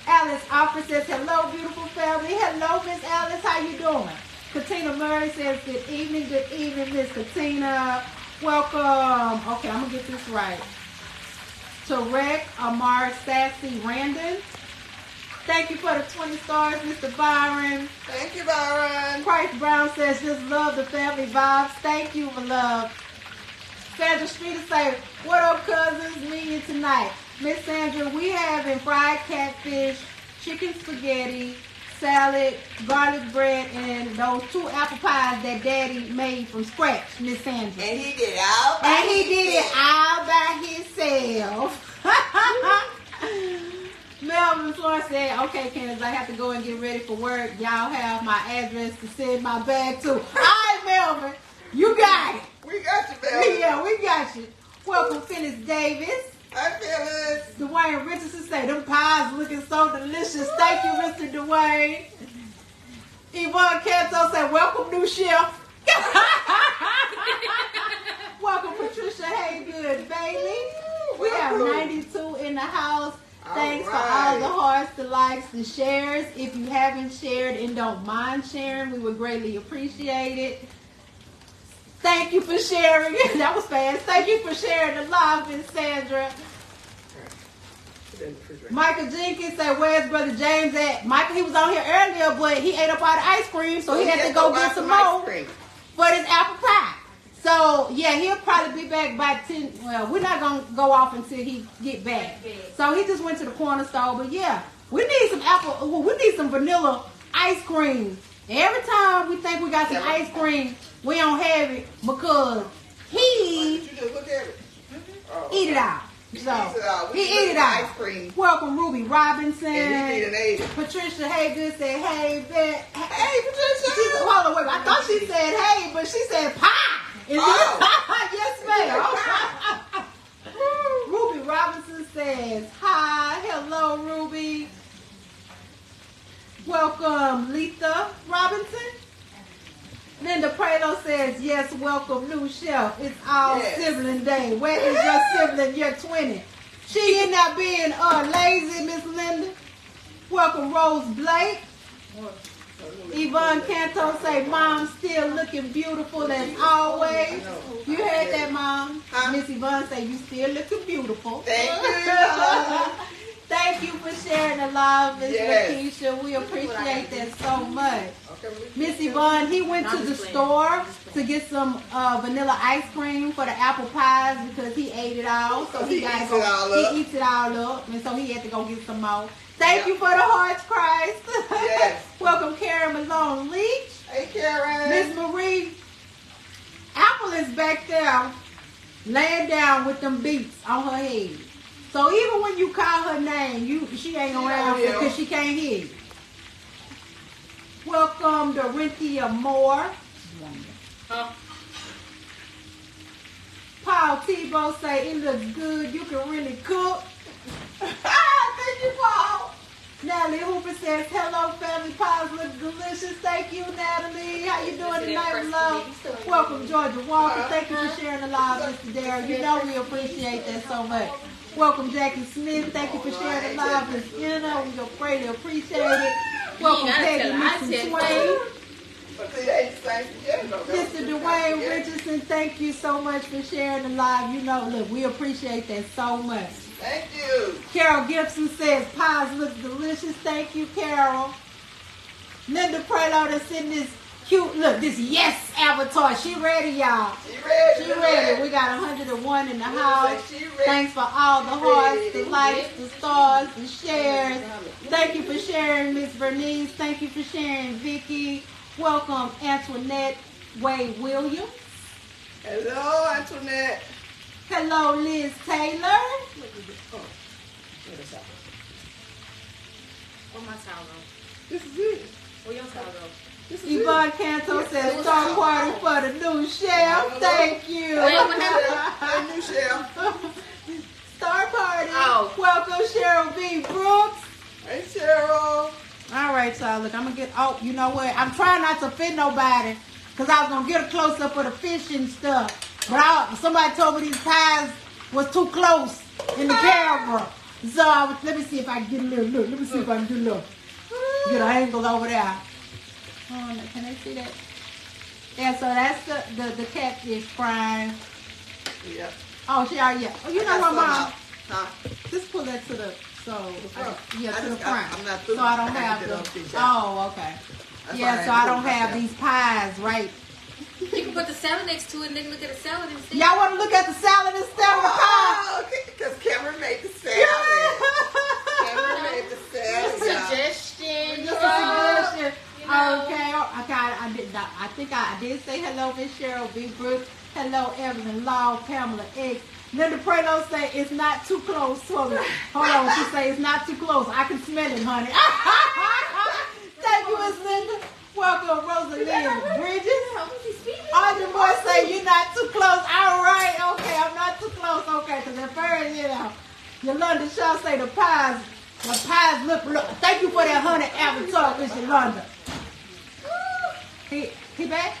Alice Alfred says, hello, beautiful family. Hello, Miss Alice. How you doing? Katina Murray says, good evening, Miss Katina. Welcome. Okay, I'm going to get this right. Tarek Amar Sassy Randon. Thank you for the 20 stars, Mr. Byron. Thank you, Byron. Price Brown says, just love the family vibes. Thank you, my love. Sandra Streeter say, what up, cousins? Meeting tonight. Miss Sandra, we having fried catfish, chicken spaghetti, salad, garlic bread, and those 2 apple pies that Daddy made from scratch, Miss Sandra. And he did it all by And he did it all by himself. Melvin Florence said, okay, Candace, I have to go and get ready for work. Y'all have my address to send my bag to. All right, Melvin, you got it. We got you, baby. Yeah, we got you. Welcome, Phyllis Davis. Hi, Phyllis. Dwayne Richardson say, them pies looking so delicious. Thank you, Mr. Dwayne. Yvonne Canto said, welcome, new chef. Welcome, Patricia Haygood Bailey. We have 92 in the house. Thanks for all the hearts, the likes, the shares. If you haven't shared and don't mind sharing, we would greatly appreciate it. Thank you for sharing. That was fast. Thank you for sharing the live, Miss Sandra. Michael Jenkins said, where's Brother James at? Michael, he was on here earlier, but he ate up all the ice cream, so he had to go get some more for his apple pie. So, yeah, he'll probably be back by 10. Well, we're not going to go off until he get back. So he just went to the corner store. But, yeah, we need some we need some vanilla ice cream. Every time we think we got some ice cream, we don't have it because he Did you just look at it? eat it out. So he eat it Ice out. cream. Welcome, Ruby Robinson. And he did an 80. Patricia Haygood said, hey, Bet. Hey, Patricia. She said, hold on, wait. I thought she said, hey, but she said, pie. Is it? Yes, ma'am. Ruby Robinson says, hi. Hello, Ruby. Welcome, Letha Robinson. Linda Pralo says, yes, welcome, new chef. It's all sibling day. Where is your sibling? You're 20. She in there being lazy, Miss Linda. Welcome, Rose Blake. Yvonne Canto say, Mom still looking beautiful as always. You heard that, Mom? Miss Yvonne say, you still looking beautiful. Thank you. Thank you for sharing the live, Miss Lakeisha. We appreciate that so much. Miss Yvonne, he went to the store to get some vanilla ice cream for the apple pies because he ate it all. So he eats it all up, and so he had to go get some more. Thank you for the hearts, Christ. Yes. Welcome, Karen Malone Leach. Hey, Karen. Miss Marie, Apple is back there laying down with them beats on her head. So even when you call her name, she ain't around because she can't hear you. Welcome, Dorinthia Moore. Paul Tebow say it looks good. You can really cook. Thank you, Paul. Natalie Hooper says, hello, family. Pies look delicious. Thank you, Natalie. How you doing tonight, love? Welcome, Georgia Walker. Thank you for sharing the live, Mr. Darrell. You know we appreciate that so much. Welcome, Jackie Smith. Thank you for sharing the live, Miss Anna. We greatly appreciate it. Welcome, Peggy Mr. Swain. Mr. Dwayne Richardson, thank you so much for sharing the live. You know, look, we appreciate that so much. Thank you. Carol Gibson says, pies look delicious. Thank you, Carol. Linda Prelo that's in this cute, look, this yes avatar. She ready, y'all. She ready. We got 101 in the house. Thanks for all the hearts, the likes, the stars, the shares. Thank you for sharing, Miss Bernice. Thank you for sharing, Vicky. Welcome, Antoinette Wade Williams. Hello, Antoinette. Hello, Liz Taylor. Where my towel go? This is it. Where your towel go? Yvonne Canto says, star party for the new chef. Thank you. Hey, new chef. Star party. Oh. Welcome, Cheryl B. Brooks. Hey, Cheryl. All right, so look, I'm going to get, oh, you know what? I'm trying not to offend nobody because I was going to get a close-up of the fish and stuff. But somebody told me these pies was too close in the camera. So let me see if I can get a little look. Let me see if I can get a little. Get an angle over there. Oh, can they see that? Yeah, so that's the catfish frying. Yeah. Oh, she already, yeah. Oh, you know what, Mom? Huh? Just pull that to the So, front. yeah, I to the just- front. I'm not through. So I don't I have had to the. get off these out. Oh, okay. That's Yeah, why so I had to don't put have myself. these pies, right? You can put the salad next to it and they can look at the salad instead. Y'all want to look at the salad instead of the pie? Oh, because Cameron made the salad. Cameron made the salad. y'all. Suggestion. Just a suggestion. You know. Okay, I think I did say hello, Miss Cheryl B. Brooks. Hello, Evelyn Law, Pamela X. Linda Prelo say it's not too close for me. Hold on, she say it's not too close. I can smell it, honey. Thank you, Miss Linda. Welcome, Rosalind Bridges. Audrey Moore say you're not too close. All right, okay, I'm not too close. Okay, because at first, Yolanda Shaw say the pies look. Thank you for that honey avatar, Miss Yolanda. He back?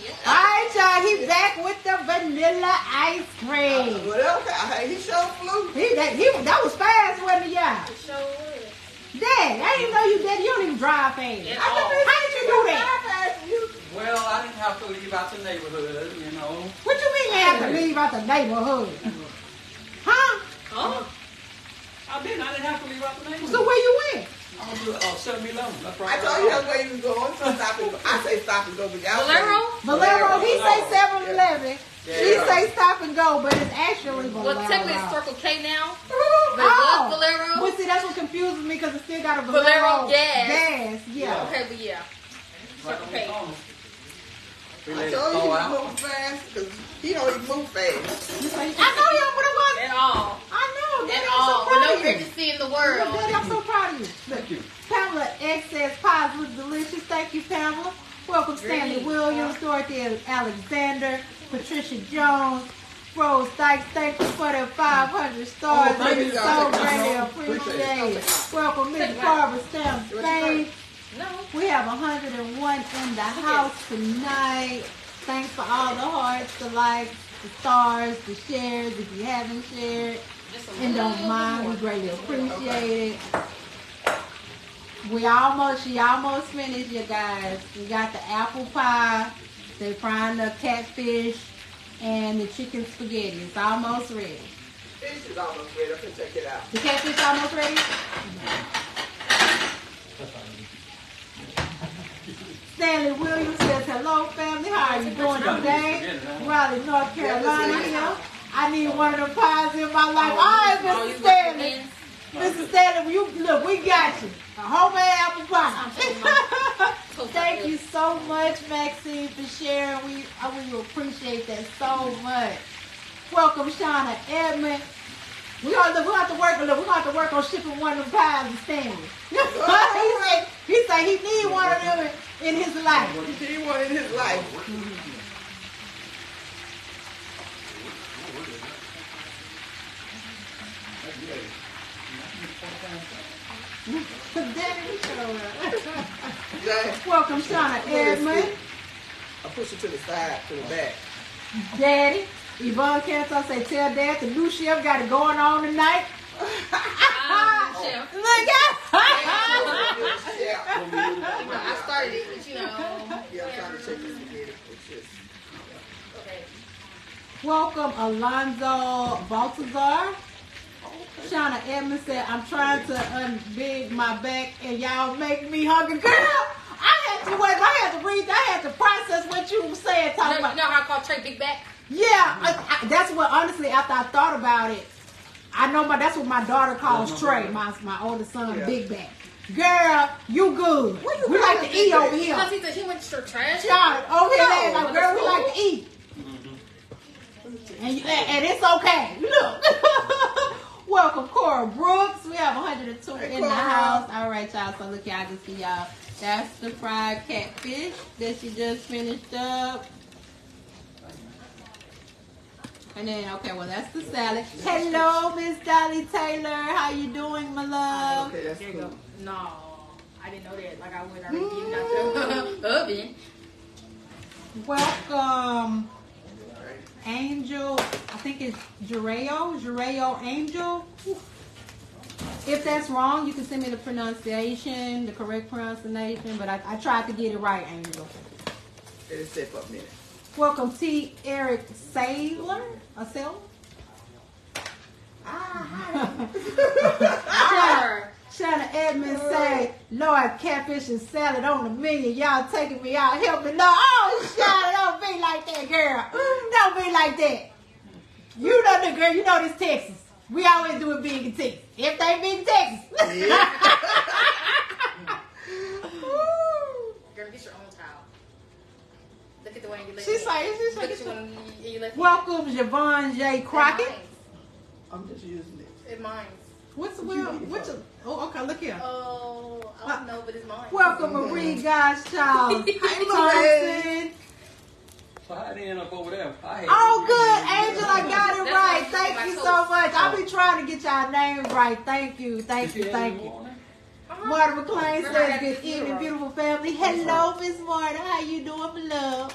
Yeah. All right, y'all. He back with the vanilla ice cream. Well, okay. He sure flew. That was fast, wasn't it, y'all? It sure was. Dad, I didn't know you did. You don't even drive fast. At How all. did you do that? Well, I didn't have to leave out the neighborhood, you know. What you mean you have to leave out the neighborhood? Huh? Oh. I didn't have to leave out the neighborhood. So where you went? I'm going to do 7-Eleven. That's right. I told you that's where you was going. So stop and go. I say stop and go, but y'all say- Valero, he say 7-Eleven. Yeah. She say stop and go, but it's actually Valero. Well, technically it's Circle K now. But it Oh, was Valero. but see, that's what confuses me because it still got a Valero Valero gas. gas. Yeah. Okay, but yeah. Right on the phone. We I let it told you he thaw was out. moving fast because he don't even move fast. You say, I know y'all, but it was. At all. I know. Daddy, At I'm so all. But proud no of you. urgency in the Daddy, world. I'm so proud of you. Thank you. Pamela X says pies look delicious. Thank you, Pamela. Welcome, Stanley Williams, Dorothy Alexander, Patricia Jones, Rose Dykes. Thank you for the 500 stars. Oh, thank It you, is y'all. so Thank you, greatly y'all. appreciated. Appreciate Welcome, Miss Barbara Stamp Spain. No. We have 101 in the house tonight. Thanks for all the hearts, the likes, the stars, the shares. If you haven't shared Just a and don't little mind, we more. greatly appreciate it. She almost finished, you guys. We got the apple pie, they frying the catfish, and the chicken spaghetti. It's almost ready. Fish is almost ready. I can check it out. The catfish almost ready? Stanley Williams says, hello family, how are you doing today? Raleigh, North Carolina here. I need one of the pies in my life. All right, Oh, Mr. you Stanley. got Mr. Stanley, look, we got you. A homemade apple pie. Thank you so much, Maxine, for sharing. We appreciate that so much. Welcome, Shauna Edmond. We have to work on shipping one of them pies to Stanley. he said he need one of them in his life. He wanted his life. Daddy, show up. Jay, Welcome, Shauna Edmond. I push it to the side, to the back. Daddy, Yvonne Cantor say, tell Dad the new chef got it going on tonight. Chef. Look at Yeah. I started it, but you know. Yeah, I'm trying to check this spaghetti. It's just... Okay. Welcome, Alonzo Baltazar. Shauna Edmonds said, I'm trying to unbig my back and y'all make me hungry. Girl, I had to process what you were saying. You know how I call Trey Big Back? Yeah, that's what, honestly, after I thought about it, I know that's what my daughter calls Trey, my oldest son, Yeah. Big Back. Girl, you good. What you We like calling to eat Big over Back? here. Because he said he went to trash. Child, over here, No, like, girl, we like to eat. And it's okay. Look. Welcome, Cora Brooks. We have 102 Hey, in the Cora. house. All right, y'all. So look, y'all can see y'all. That's the fried catfish that she just finished up. And then, okay, well, that's the salad. Hello, Miss Dolly Taylor. How you doing, my love? Okay, that's There you cool. go. No, I didn't know that. Like I would already get it out the oven. Welcome, Angel. I think it's Jareo Angel. If that's wrong, you can send me the pronunciation, the correct pronunciation, but I tried to get it right, Angel. It'll sit for a minute. Welcome, T. Eric Sailor. A sailor? Ah, Child, Shanna Edmonds say, Lord, catfish and salad on the menu. Y'all taking me out. Help me, Lord. Oh, Shanna, don't be like that, girl. Don't be like that. You know the girl. You know this Texas. We always do it big in Texas. If they big in Texas. Girl, get your own towel. Look at the way you look. She's like, you look. welcome, Javon J. Crockett. I'm just using it. It's mine. What's the wheel? Oh, okay, look here. Oh, I don't know, but it's mine. Welcome, Marie Goshchild. Thompson. Slide in up over there. Oh, good, Angel. I got it right. Thank you so much. I'll be trying to get y'all names right. Thank you. Thank you. Thank you. Marta McClain says, good evening, beautiful family. Hello, Miss Marta. How you doing, my love?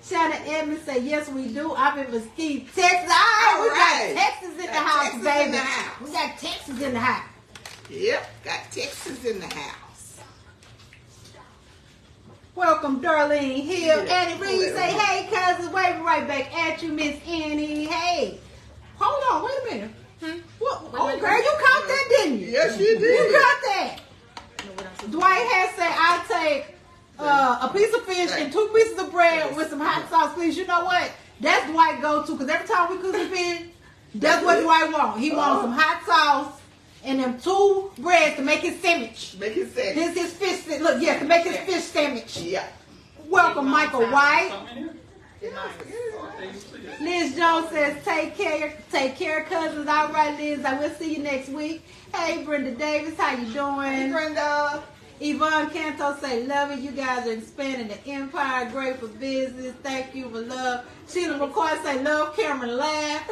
Shanna Edmonds said, yes, we do. I'm in Mesquite, Texas. We got Texas in the house, baby. We got Texas in the house. Yep, got Texas in the house. Welcome, Darlene Hill. Annie Reed say, hey, cousins, waving right back at you, Miss Annie. Hey. Hold on, wait a minute. What? Oh, girl, you caught that, didn't you? Yes, you did. You got that. Dwight has said, I'll take a piece of fish and 2 pieces of bread with some hot sauce, please. You know what? That's Dwight go-to, because every time we cook some fish, that's what Dwight wants. He wants some hot sauce and them 2 breads to make his sandwich. Make it sandwich. This is fish. Look, yeah, to make his fish sandwich. Yeah. Welcome, Michael White. It's mine. Liz Jones says, take care, cousins. All right, Liz, I will see you next week. Hey, Brenda Davis, how you doing? Hey, Brenda. Yvonne Canto say, love it. You guys are expanding the empire. Great for business. Thank you for love. Sheila McCoy say, love Cameron, laugh.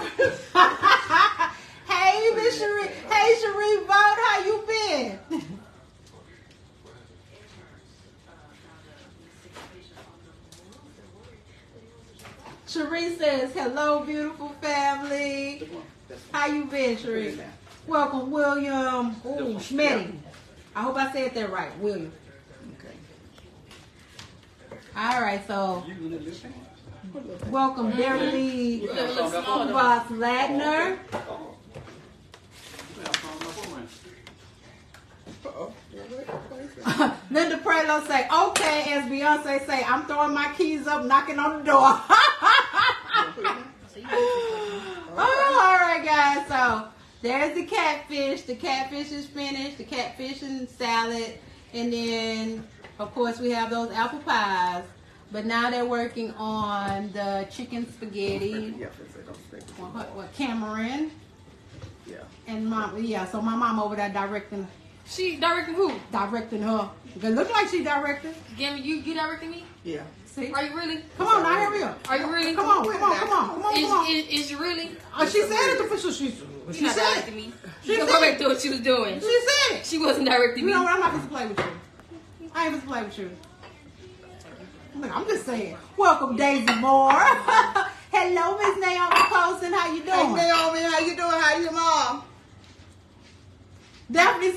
Hey, Miss Cherie. Hey, Cherie Vaught, how you been? Cherie says, hello, beautiful family. How you been, Cherie? Welcome, William Schmitty. I hope I said that right, William. Okay. All right, so welcome, Beverly Voss Ladner. Linda Prelo say, okay, as Beyonce say, I'm throwing my keys up, knocking on the door. All right, guys, so there's the catfish. The catfish is finished, the catfish and salad, and then, of course, we have those apple pies. But now they're working on the chicken spaghetti. What, Cameron? Yeah. And Mom, so my mom over there directing. She directing who? Directing her. It look like she directing. You directing me? Yeah. See? Are you really? Come on, now hurry up. Are you really? Come on. Is you really? She said it. She You're not said directing me. She Go said back to what she was doing. She said it. She wasn't directing You me. know what? I'm not going to play with you. I ain't going to play with you. Look, I'm just saying. Welcome, Daisy Moore. Hello, Miss Naomi Colson. How you doing? Hey, Naomi, how you doing? How your mom? Daphne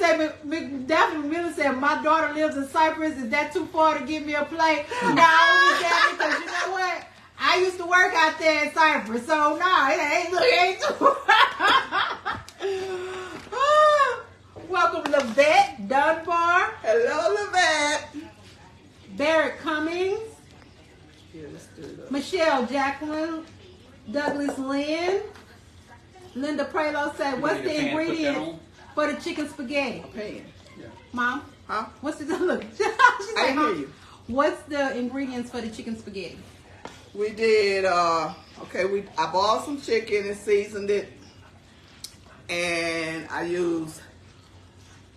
Miller said, my daughter lives in Cyprus. Is that too far to give me a plate? No, Daphne, because you know what? I used to work out there in Cyprus, so no, it ain't too. Welcome, Lavette Dunbar. Hello, Lavette. Barrett Cummings. Yeah, let's do it. Michelle Jacqueline. Douglas Lynn. Linda Prelo said, what's the ingredients for the chicken spaghetti? Pan. Yeah. Mom? Huh? What's the look? She's I like, didn't hear you. What's the ingredients for the chicken spaghetti? We did, I bought some chicken and seasoned it. And I used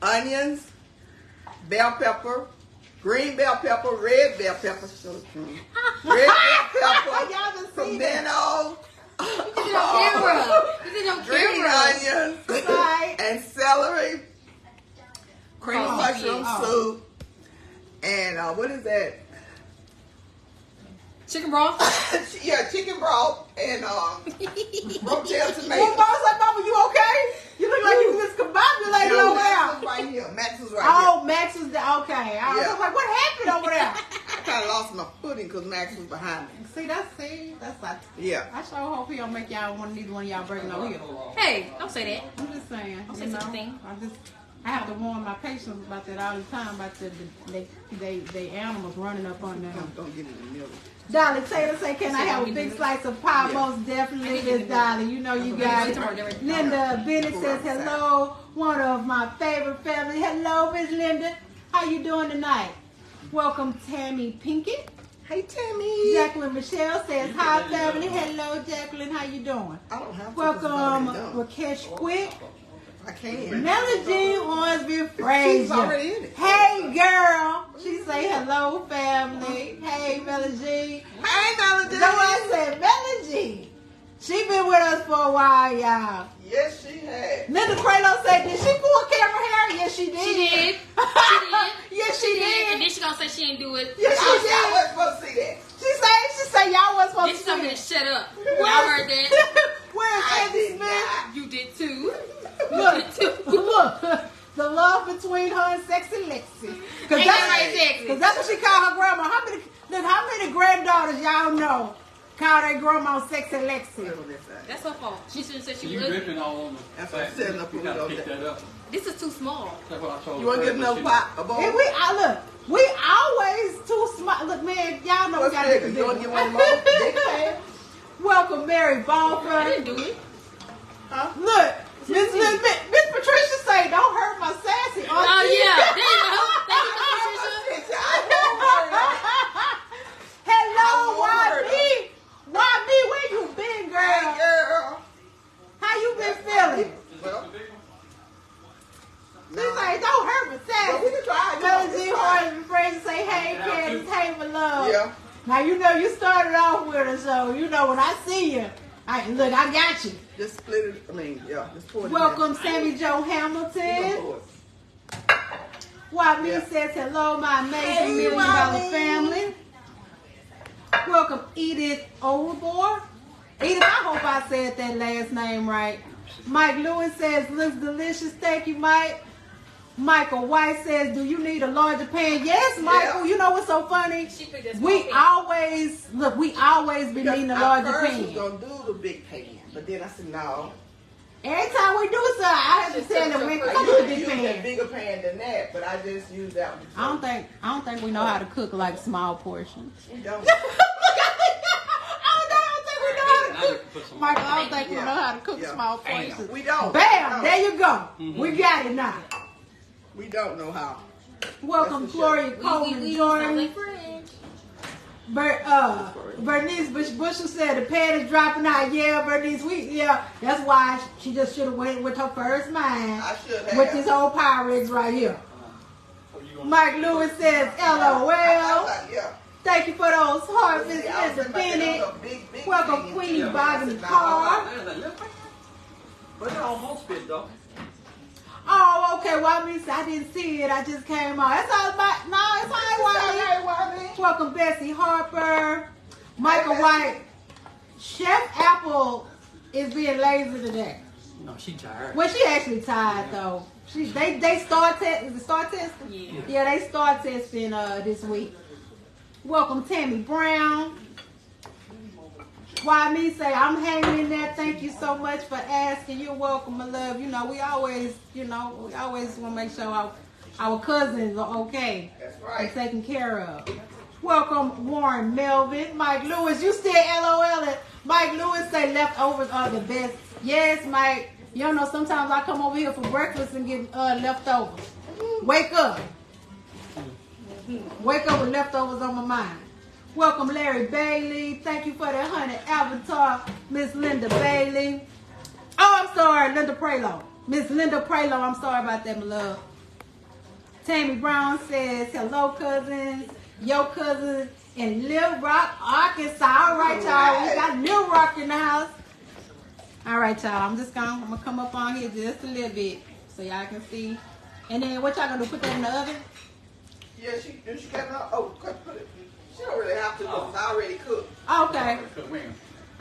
onions, bell pepper, green bell pepper, red bell pepper, red bell pepper, pimento, green onions, and celery, cream of mushroom soup, and what is that? Chicken broth? Yeah, chicken broth and rotel tomatoes. Well, Boss, like, Mama, you okay? You look like you discombobulated No, over Max there. was right here. Max was right Oh, Max was there. Okay. I was Yeah. like, what happened over there? here. I kind of lost my footing because Max was behind me. See, that's like, Yeah. I sure hope he don't make y'all neither one of y'all break no heel. Hey, don't say that. I'm just saying. Don't say you such a know, thing. I'm just, I have to warn my patients about that all the time, about they animals running up on them. Don't get in the middle. Dolly Taylor say, can I have a big slice of pie? Yeah. Most definitely, Miss Dolly. You know you got it. Linda Bennett says, hello, one of my favorite family. Hello, Miss Linda. How you doing tonight? Welcome, Tammy Pinkett. Hey, Tammy. Jacqueline Michelle says, hi, family. Hello, Jacqueline. How you doing? I don't have to. Welcome, Rakesh Quick. I can't. Melody Jean Hornsby She's Frazier. already in it. Hey, girl. She say, hello, family. Hey, Melody Jean. Hey, Melody. So I said, Melody Jean. She been with us for a while, y'all. Yes, she had. Linda Craylow said, did she pull camera hair? Yes, she did. She did. Yes, she did. And then she gonna say she didn't do it. Yes, she Y'all did. wasn't supposed to see that. She said y'all wasn't Then she supposed told me to to see shut up. it. Y'all heard that? Where's I Andy did Smith? not. You did too. Look, the love between her and Sexy Lexi. Cause Ain't that right, Sexy? Cause that's what she called her grandma. How many granddaughters y'all know call their grandma Sexy Lexi? That's her fault. She shouldn't say she You was ugly. ripping all on the That's what I'm setting up You for gotta you pick though. that up. This is too small. That's what I told You want to her, get but another she- pot? A bowl? And we always too smart. Look, man, y'all know we What's gotta bigger? get You want to get one more? Big pan? Welcome, Mary I Balfour. didn't do it. Huh? Look, Miss Patricia say, don't hurt my sassy. Oh yeah. There you go. Thank you, Patricia. Hello, I won't YB. YB, where you been, girl? Hey, girl. How you been feeling? Well, She say, don't hurt my well, we sassy. can try. Melody Horton and friends say, hey, Candace, hey, my love. Yeah. Now, you know you started off with her, so, you know, when I see you, I got you. Just split it. I mean, yeah. Just pour it in Welcome, Sammy Jo there. You Hamilton. gonna pour it. YB Yeah. says, hello, my amazing Hey, $1 million YB. family. Welcome, Edith Overboard. Edith, I hope I said that last name right. Mike Lewis says, looks delicious. Thank you, Mike. Michael White says, do you need a larger pan? Yes, Michael. Yeah. You know what's so funny? She picked that We small always be needing a larger I pan. was going to do the big pan, but then I said, no. Every time we do something, I have to tell them we I come with the usually big use a pan. bigger pan than that, but I just use that one. I don't think we know how to cook like small portions. We don't. I don't think we know how to Now you cook. can put some Michael, I don't think we Yeah. know how to cook Yeah. small Bam. portions. We don't. Bam! No. There you go. We got it now. We don't know how. Welcome, That's for Gloria Coleman We Jordan. like French. Bernice Bushel said the pan is dropping out. Yeah, Bernice, that's why she just should have went with her first mind I should have. with this whole Pyrex right here. Mike Lewis says, LOL. Yeah. Thank you for those hearts, Miss See, I was Linda thinking about Bennett. a big Welcome, pan. Queenie Yeah. Bobby Nah, Carr. But it almost fit though. Oh, okay. Well, I mean, I didn't see it. I just came on. That's all about. No, it's all right. Welcome, Bessie Harper. Michael Bessie. White. Chef Apple is being lazy today. No, she tired. Well, she actually tired though. They start testing. Is it start testing? Yeah. Yeah, they start testing this week. Welcome, Tammy Brown. Why me say I'm hanging in there. Thank you so much for asking. You're welcome, my love. You know, we always want to make sure our cousins are okay. That's And right. taken care of. Welcome, Warren Melvin. Mike Lewis, you still LOL it. Mike Lewis say leftovers are the best. Yes, Mike. You don't know, sometimes I come over here for breakfast and get leftovers. Wake up. Wake up with leftovers on my mind. Welcome, Larry Bailey. Thank you for that 100 avatar, Miss Linda Bailey. Oh, I'm sorry, Linda Prelo. Miss Linda Prelo, I'm sorry about that, my love. Tammy Brown says, hello, cousins. Your cousins in Little Rock, Arkansas. All right, y'all. We got Little Rock in the house. All right, y'all. I'm gonna come up on here just a little bit so y'all can see. And then what y'all gonna do? Put that in the oven? Yeah, she got no. Oh, put it. She don't really have to because it's already cooked. Okay.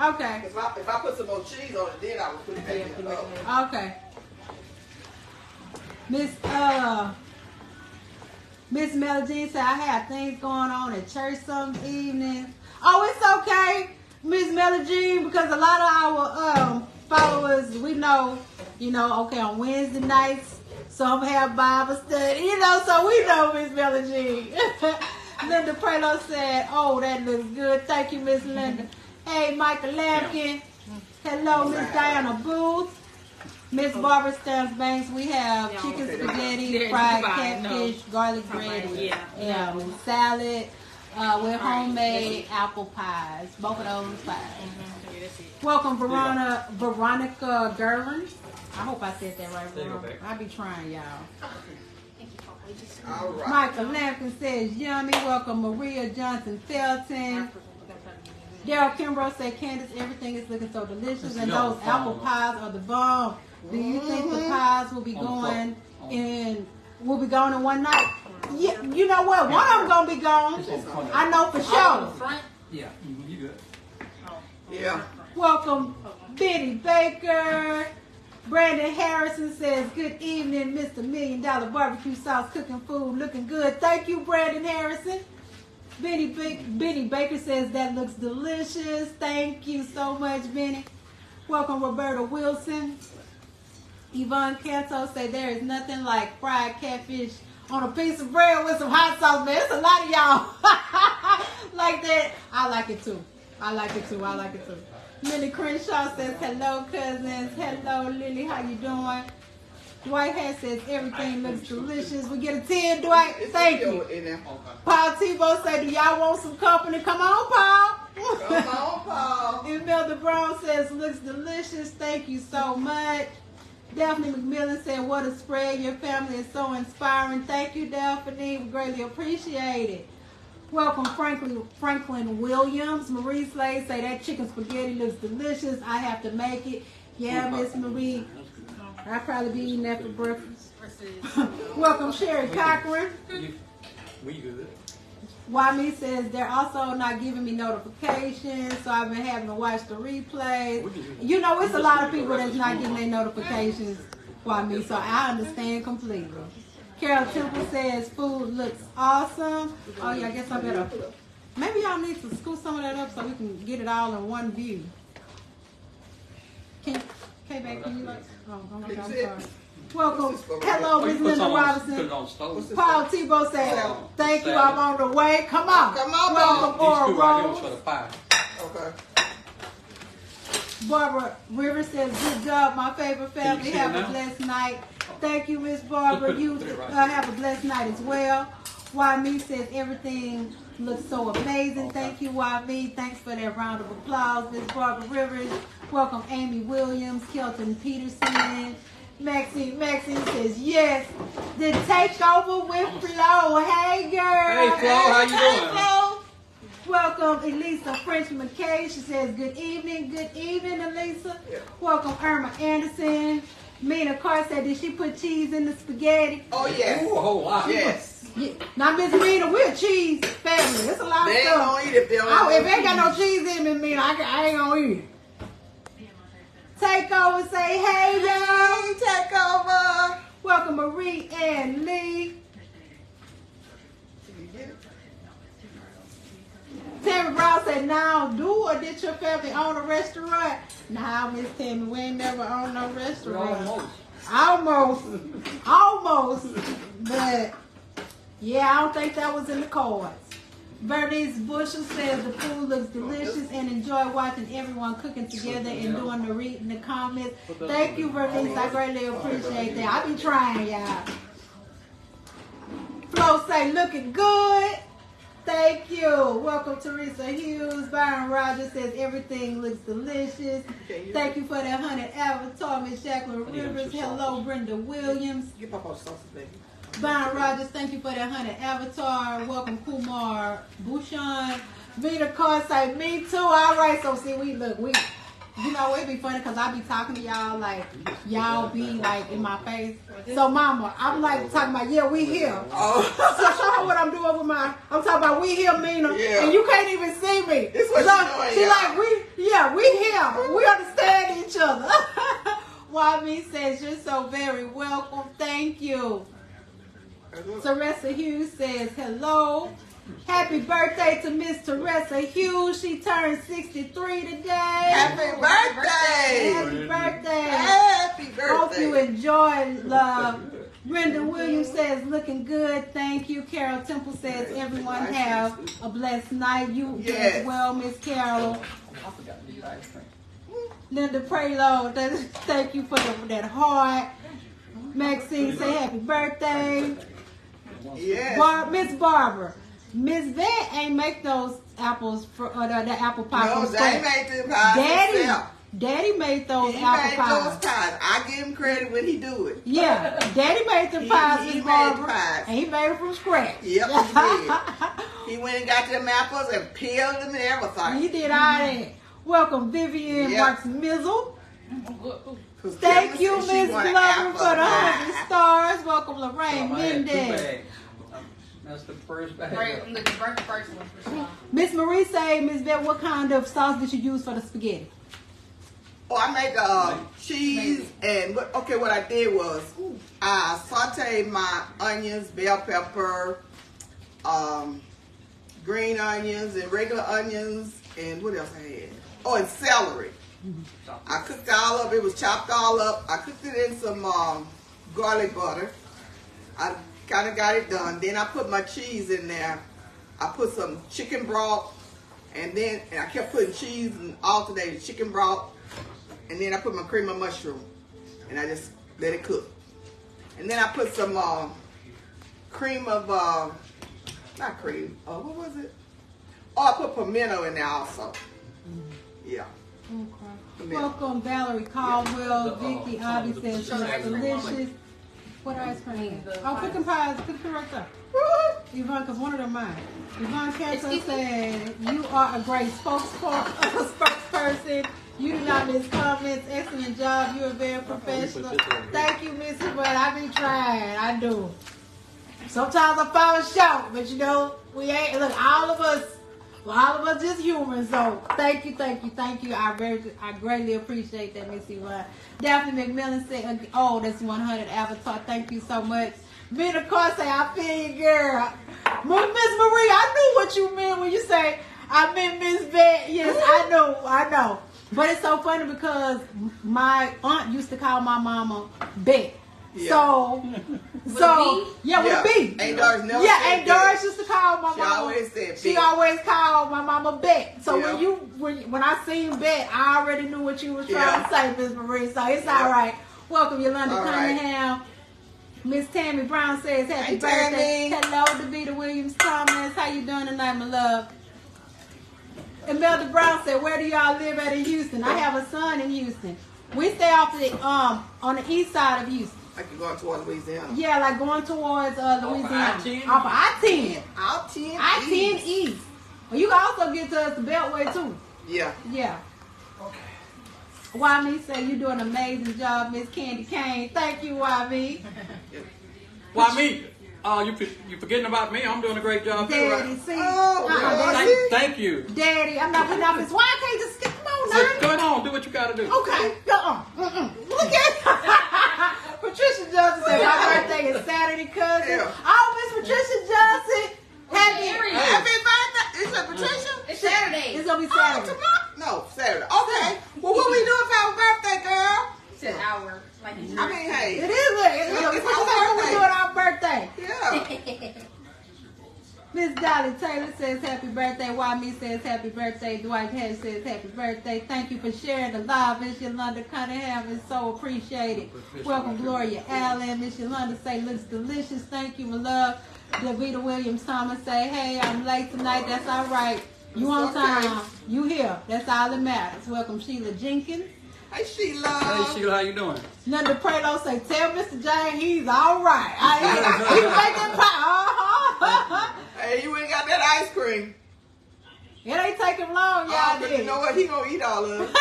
Okay. If I put some more cheese on it, then I would put it back in the oven. Okay. Miss Melody said, I have things going on at church some evenings. Oh, it's okay, Miss Melody, because a lot of our followers, we know, okay, on Wednesday nights, Some have Bible study. You know, so we know Miss Melanie. Linda Prelo said, oh, that looks good. Thank you, Miss Linda. Hey, Michael Lampkin. Hello, Miss Diana Booth. Miss Barbara Stamps Banks. We have chicken spaghetti, fried catfish, garlic bread, salad with homemade apple pies. Both of those pies. Welcome, Veronica Gervin. I hope I said that right, Veronica. I be trying, y'all. All right. Michael Lampkin says, yummy. Welcome, Maria Johnson Felton. Daryl Kimbrough said, Candace, everything is looking so delicious, and those apple pies are the bomb. Do you think the pies will be going in one night? Yeah, you know what? One of them gonna be gone. I know for sure. Yeah, you good. Yeah. Welcome, Betty Baker. Brandon Harrison says, good evening, Mr. $1 Million Barbecue Sauce Cooking Food. Looking good. Thank you, Brandon Harrison. Benny Baker says, that looks delicious. Thank you so much, Benny. Welcome, Roberta Wilson. Yvonne Canto say, there is nothing like fried catfish on a piece of bread with some hot sauce, man. It's a lot of y'all like that. I like it too. I like it too. Lily Crenshaw says, hello, cousins. Hello, Lily. How you doing? Dwight Hat says, everything looks delicious. We get a 10, Dwight. Thank you. Paul Tebow said, do y'all want some company? Come on, Paul. Come on, Paul. Imelda Brown says, looks delicious. Thank you so much. Daphne McMillan said, what a spread. Your family is so inspiring. Thank you, Daphne. We greatly appreciate it. Welcome, Franklin Williams. Marie Slade say, that chicken spaghetti looks delicious. I have to make it. Yeah, Miss Marie. I'll probably be eating that for breakfast. Welcome, Sherry Cochran. We good. Wami says, they're also not giving me notifications, so I've been having to watch the replays. You know, it's a lot of people that's not getting their notifications, Wami, so I understand completely. Carol Temple says, food looks awesome. Oh, yeah, I guess I better. Maybe y'all need to scoop some of that up so we can get it all in one view. K-Back, can you like? Oh, okay, I'm sorry. Welcome. Hello, Miss Linda Robinson. Paul Tebow said, thank you, I'm on the way. Come on. Welcome, Aura Rose. Okay. Barbara Rivers says, good job, my favorite family. Have a blessed night. Thank you, Miss Barbara. You have a blessed night as well. Why Me says, everything looks so amazing. Thank you, Why Me. Thanks for that round of applause, Miss Barbara Rivers. Welcome, Amy Williams, Kelton Peterson. Maxine says, yes, the takeover with Flo. Hey, girl. Hey, Flo, how you doing? Flo. Welcome, Elisa French McKay. She says, good evening, Elisa. Yeah. Welcome, Irma Anderson. Mina Carr said, did she put cheese in the spaghetti? Oh, yes. Ooh, a whole lot. Yes. Yeah. Now, Miss Mina, we're a cheese family. It's a lot They of ain't stuff. gonna eat if they don't If they ain't got no cheese in it, Mina, I ain't gonna eat it. Take over, say hey, y'all. Take over. Welcome, Marie and Lee. Tammy Brown said, now, or did your family own a restaurant? Nah, Miss Tammy, we ain't never owned no restaurant. Almost. But, yeah, I don't think that was in the cards. Bernice Bushel says the food looks delicious and enjoy watching everyone cooking together and doing the reading the comments. Thank you, Bernice. I greatly appreciate that. I be trying, y'all. Flo say, looking good. Thank you. Welcome, Teresa Hughes. Byron Rogers says everything looks delicious. Thank you for that 100 avatar, Miss Jacqueline Rivers. Hello, Brenda Williams. Get Papa sauce, baby. Byron Rogers, thank you for that 100 avatar. Welcome, Kumar Bhushan. Vita Carr say, me too. All right, so see, you know, it'd be funny because I be talking to y'all like, y'all be like in my face. So, Mama, I'm like talking about, yeah, we here. Oh. So, show her what I'm doing with I'm talking about we here, Mina. Yeah. And you can't even see me. This what so, she she doing, like, we here. We understand each other. YB says, you're so very welcome. Thank you. Teresa Hughes says, hello. Happy birthday to Miss Teresa Hughes. She turned 63 today. Happy birthday. Happy birthday. Happy birthday. Hope you enjoy Brenda Williams says, looking good. Thank you. Carol Temple says, everyone have a blessed night. You as well, Miss Carol. I forgot to eat ice cream. Linda Preload, thank you for that heart. Maxine say happy birthday. Yes. Miss Barbara. Miss Vet ain't make those apples for the apple pie. No, from they scratch. made them pies himself. Daddy made those He apple made pies. those pies. I give him credit when he do it. Yeah, Daddy made them pies, He Miss made Barbara, the pies. and he made them from scratch. Yep, he did. He went and got them apples and peeled them and everything. He did all that. Welcome, Vivian Marks Mizzle. Thank you, Miss Glover, for the 100 stars. Welcome, Lorraine Mendez. That's the first bag. Right, the first one for sure. Miss Marie say, Miss Vet, what kind of sauce did you use for the spaghetti? Oh, I make cheese and what I did was I sauteed my onions, bell pepper, green onions and regular onions, and what else I had? Oh, and celery. I cooked all up. It was chopped all up. I cooked it in some garlic butter. I kind of got it done. Then I put my cheese in there. I put some chicken broth, and I kept putting cheese and alternated chicken broth. And then I put my cream of mushroom, and I just let it cook. And then I put some cream of, not cream, what was it? Oh, I put pimento in there also. Yeah. Okay. Welcome, Valerie Caldwell. Vicky Ivy says, delicious. What ice cream? Oh, cooking pies. Cooking right there. Yvonne, because one of them mine. Yvonne Cantor said, you are a great spokesperson. You do not miss comments. Excellent job. You are very professional. Thank you, Missy. But I be trying. I do. Sometimes I fall short, but you know, we ain't. Look, all of us just humans. So thank you. I greatly appreciate that, Missy. Daphne McMillan said, oh, that's 100 Avatar. Thank you so much. Vita Carr say, I feel you, girl. Miss Marie, I knew what you meant when you say, I meant Miss Vet. Yes, I know. But it's so funny because my aunt used to call my mama Bet. Yeah. With a B. Aunt Doris never Aunt Doris used to call my mama. Always said she always called my mama Bet. So when I seen Bet, I already knew what you was trying to say, Miss Marie. So it's all right. Welcome, Yolanda Cunningham. Miss Tammy Brown says, happy birthday. Hello, Davita Williams Thomas. How you doing tonight, my love? Imelda Brown said, where do y'all live at in Houston? I have a son in Houston. We stay off on the east side of Houston. Like you're going towards Louisiana. Yeah, like going towards Louisiana. Off of I-10. I-10 East. Well, you can also get to us the Beltway too. Yeah. Yeah. Okay. YB say you doing an amazing job, Miss Candy Kane. Thank you, YB. YB, you forgetting about me? I'm doing a great job. Daddy, see? Thank you. Daddy, I'm not putting off his. Why I can't just skip? Come on, now. Come on, do what you gotta do. Okay. Look at Patricia Johnson said my birthday is Saturday, cousin. Yeah. Oh, Miss Patricia Johnson. Happy birthday. Is it Patricia? It's Saturday. It's gonna be Saturday. Tomorrow? No, Saturday. Okay. Well, what we doing for our birthday, girl? It's an hour. Like I mean, hey. It is. It's our birthday. We're doing our birthday. Yeah. Miss Dolly Taylor says happy birthday. YB says happy birthday. Dwight Hedge says happy birthday. Thank you for sharing the live. Miss Yolanda Cunningham is so appreciated. Welcome, Gloria Allen. Miss Yolanda say looks delicious. Thank you, my love. Davita Williams Thomas say, hey, I'm late tonight. That's all right. You on time. You here. That's all that matters. Welcome, Sheila Jenkins. Hey, Sheila. Hey, Sheila, how you doing? Linda Prelo say, tell Mr. Jane he's all right. He make that pie. Hey, you ain't got that ice cream. It ain't taking long, y'all. But you know what? He gonna eat all of it. Look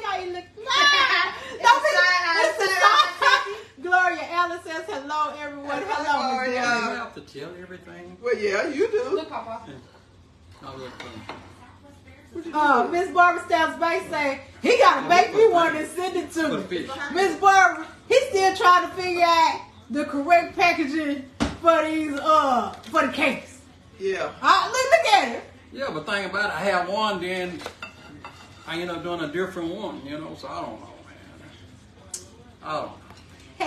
how you look. Don't be. Gloria Allen says hello, everyone. Hello, Miss Gloria. I have to tell everything. Well, yeah, you do. Look, Papa. Miss Barbara Stamps Bay say he gotta make me one and send it to me. Miss Barbara, he's still trying to figure out the correct packaging for these for the cakes. Yeah. Look at it. Yeah, but thing about it, I have one, then I end up doing a different one, so I don't know, man. I don't know.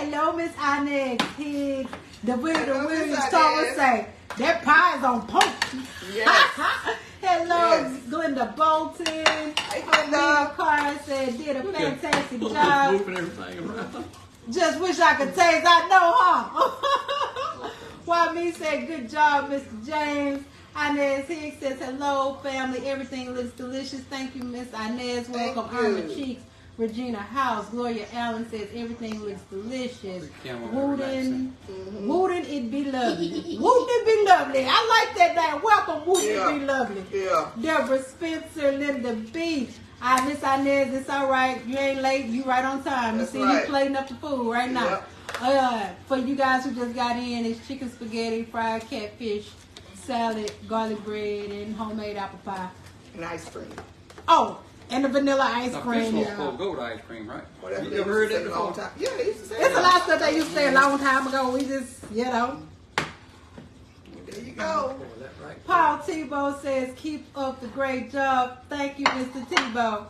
Hello, Miss Inez Higgs. The Hello, Williams Miss Thomas Inez. say, that pie is on point. Yes. Hello, Yes. Glenda Bolton. Hey, Glenda. Carr said, did a Look at- fantastic look job. at moving everything around. Just wish I could taste. I know, huh? Why me said, good job, Mr. James. Inez Hicks says, hello, family. Everything looks delicious. Thank you, Miss Inez. Thank Welcome, you. Irma Cheeks. Regina House. Gloria Allen says, everything looks delicious. Camel Wooden it be lovely. Wouldn't it be lovely? I like that name. Welcome, wouldn't it be lovely? Yeah. Deborah Spencer, Linda Beach. Miss Inez, it's all right. You ain't late. You right on time. That's you see, right. you plating up the food right now. For you guys who just got in, it's chicken spaghetti, fried catfish, salad, garlic bread, and homemade apple pie. And ice cream. Oh, and the vanilla ice Now, cream. fish was Yeah. supposed to go to ice cream, right? Well, that's You what ever they heard used to that say a long before? time. Yeah, they used to say It's a that. lot of stuff they used to say a long time ago. We just, There you go. Oh, that right? Paul Tebow says, keep up the great job. Thank you, Mr. Tebow.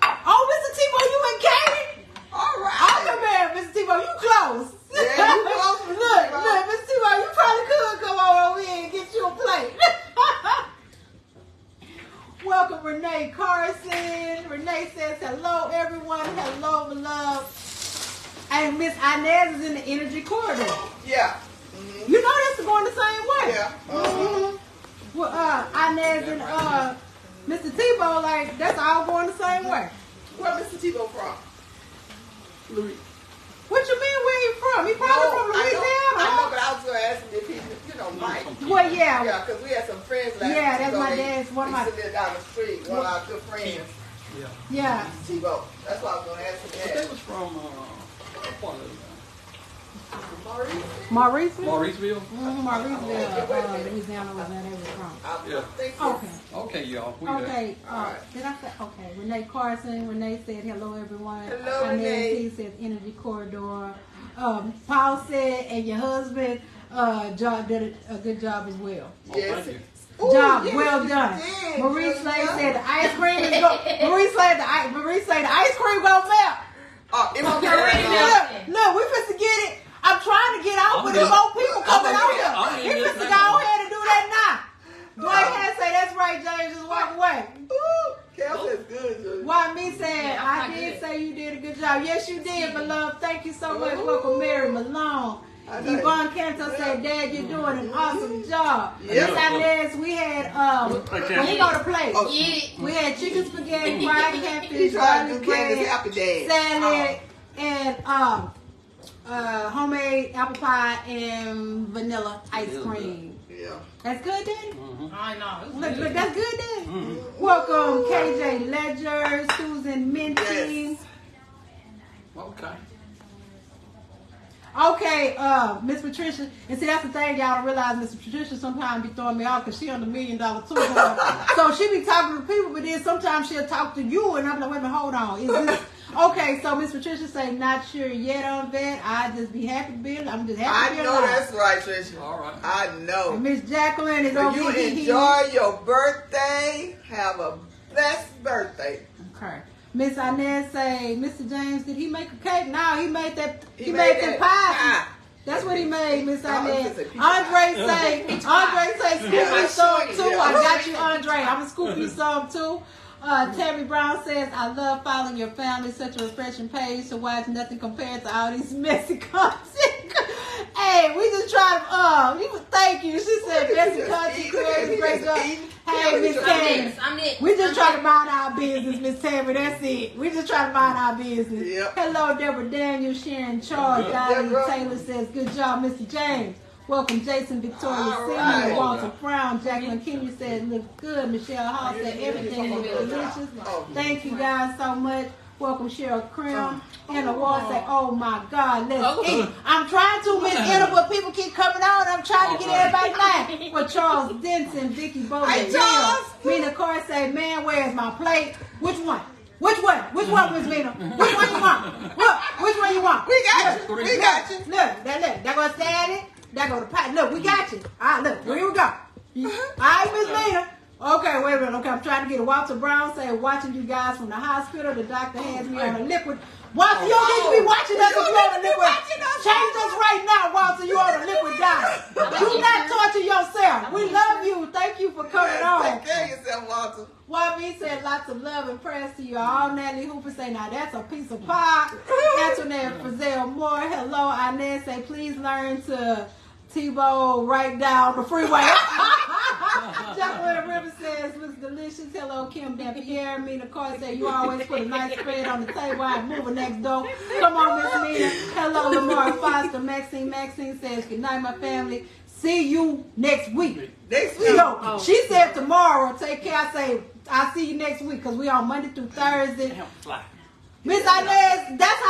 Oh, Mr. Tebow, you in Katy? All Oh, right. man, Mr. Tebow, you close. Yeah, you close, Mr. Look, Tebow. Mr. Tebow, you probably could come over here and get you a plate. Welcome, Renee Carson. Renee says, hello, everyone. Hello, beloved. And Miss Inez is in the energy corridor. Yeah. You know that's going the same way. Yeah. Well, Inez and Mr. Tebow, like, that's all going the same way. Where Mr. Tebow from? Louis. What you mean where he from? He probably from Louisiana. I know, but I was going to ask him if he, Mike. Well, yeah. Yeah, because we had some friends last Yeah, that's my dad's- one of my- He lived down the street, one of our good friends, Yeah. Yeah. Tebow. That's why I was going to ask him But they that. was from, what part of it? Mauriceville? Mauriceville? Mauriceville, Louisiana was where they were from. Yeah. Okay. Okay, y'all. We Okay. Alright. Did I say? Okay. Renee Carson. Renee said, hello, everyone. Hello, Inez Renee. T says, energy corridor. Paul said, and your husband did a good job as well. Yes. thank you. Ooh, Job yes, well you done. did. Marie Good Slade job. said the ice cream is go. Marie said the ice cream gonna melt. Oh, it won't be Already right melted. now. Look, we finna get it. I'm trying to get out, I'm but there's good. more people coming I'm out good. I'm here. He good finna now. go ahead and do that now. Dwight had say, that's right, James, just walk away. Ooh, Kel says good, good. Why me saying, Yeah, I I'm did good. say you did a good job. Yes, you did, beloved. Thank you so much. Welcome, Mary Malone. I know. Yvonne Cantor said, Dad, you're doing an awesome job. Yeah. Miss Inez, we had, when he go to play, Oh, we had chicken spaghetti, fried He catfish, tried to garlic do Candace bread, Happy Dad. salad, and homemade apple pie and vanilla ice cream. Yeah. That's good, Daddy? I know. Look, that's good, Daddy. Welcome, KJ Ledger, Susan Minty. Yes. Okay. Okay, Miss Patricia, and see that's the thing y'all don't realize. Miss Patricia sometimes be throwing me off because she on the $1 Million Tour. So she be talking to people, but then sometimes she'll talk to you, and I'm like, wait a minute, hold on. Is this okay? So Miss Patricia say, not sure yet on that. I just be happy to be. I'm just happy I to be know alive. that's right, Tricia. All right. I And know. Miss Jacqueline is When over you here. enjoy your birthday, have a blessed birthday. Okay. Miss Inez say, Mr. James, did he make a cake? No, he made that. He made made that them pies. pie. That's what he made, Miss Oh, Inez. it's just a piece of Andre say, scoop Yeah, me I some sure too. did. I got you, Andre. I'm gonna scoop you some too. Tammy Brown says, I love following your family. Such a refreshing page to watch. Nothing compared to all these messy content. Hey, we just try to, thank you. She said, messy content creators, great job. Hey, Miss Tammy. I'm next. We just try to mind our business, Miss Tammy. That's it. We just try to mind our business. Yep. Hello, Deborah Daniels, Sharon Charles, Dolly Deborah. Taylor says, good job, Mr. James. Welcome, Jason Victoria All Senior, right. Walter Brown, Jacqueline Kenya said, looks good. Michelle Hall said, everything is delicious. Thank you guys so much. Welcome, Cheryl Krim. Anna Wall said, oh my God, let's eat. I'm trying to, Miss Anna, but people keep coming on. I'm trying to get everybody back. For Charles Denson, Vicky Bowman, Hey, Charles. Mina Carr said, man, where's my plate? Which one? Which one? Which one, Miss Mina? Which one you want? Look, which one you want? We got you. We got you. Look, that go salad. That go to pie. Look, we got you. All right, look, here we go. All right, Miss Mina. Okay, wait a minute. Okay, I'm trying to get it. Walter Brown say, watching you guys from the hospital. The doctor has me on a liquid. Walter, you don't need to be watching us if you're on a liquid. Change us right now, Walter. You on a liquid diet. Do not torture yourself. We love you. Thank you for coming on. Take care of yourself, Walter. YB said, lots of love and prayers to you all. Natalie Hooper say, now that's a piece of pie. Antoinette Frizzell Moore, hello. Inez say, please learn to Tebow right down the freeway. Jacqueline River says, looks delicious. Hello, Kim Dampierre. Mina Carr said, you always put a nice spread on the table. I'm moving next door. Come on, Miss Mina. Hello, Lamar Foster. Maxine says, good night, my family. See you next week. Next week. Yo, she said tomorrow. Take care. I say, I'll see you next week because we on Monday through Thursday. Miss Inez, that's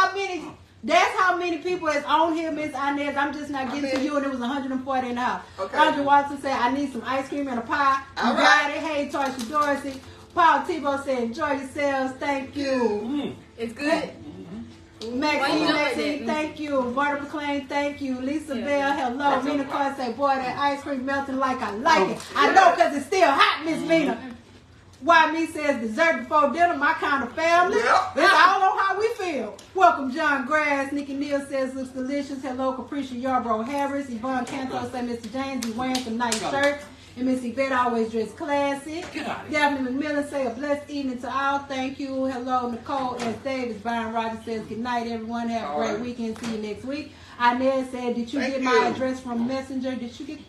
how many people is on here, Miss Inez. I'm just not getting to you, and it was 140 in the house. Okay. Andrew Watson said, I need some ice cream and a pie. All You right. got it. Hey, Tarsha Dorsey. Paul Tebow said, enjoy yourselves. Thank you. It's good. Maxine, thank you. Barter McLean, thank you. Lisa Bell, hello. Mina Carr said, boy, that ice cream melting like I like it. I know because it's still hot, Miss Mina. Why me says dessert before dinner, my kind of family. Yep. It's all on how we feel. Welcome, John Grass. Nikki Neal says looks delicious. Hello, Capricia Yarbrough Harris. Yvonne Canto said Mr. James be wearing some nice shirts. And Miss Yvette always dressed classy. Daphne McMillan say a blessed evening to all. Thank you. Hello, Nicole S. Davis. Byron Rogers says good night, everyone. Have a great weekend. See you next week. Inez said, did you get my address from Messenger? Did she get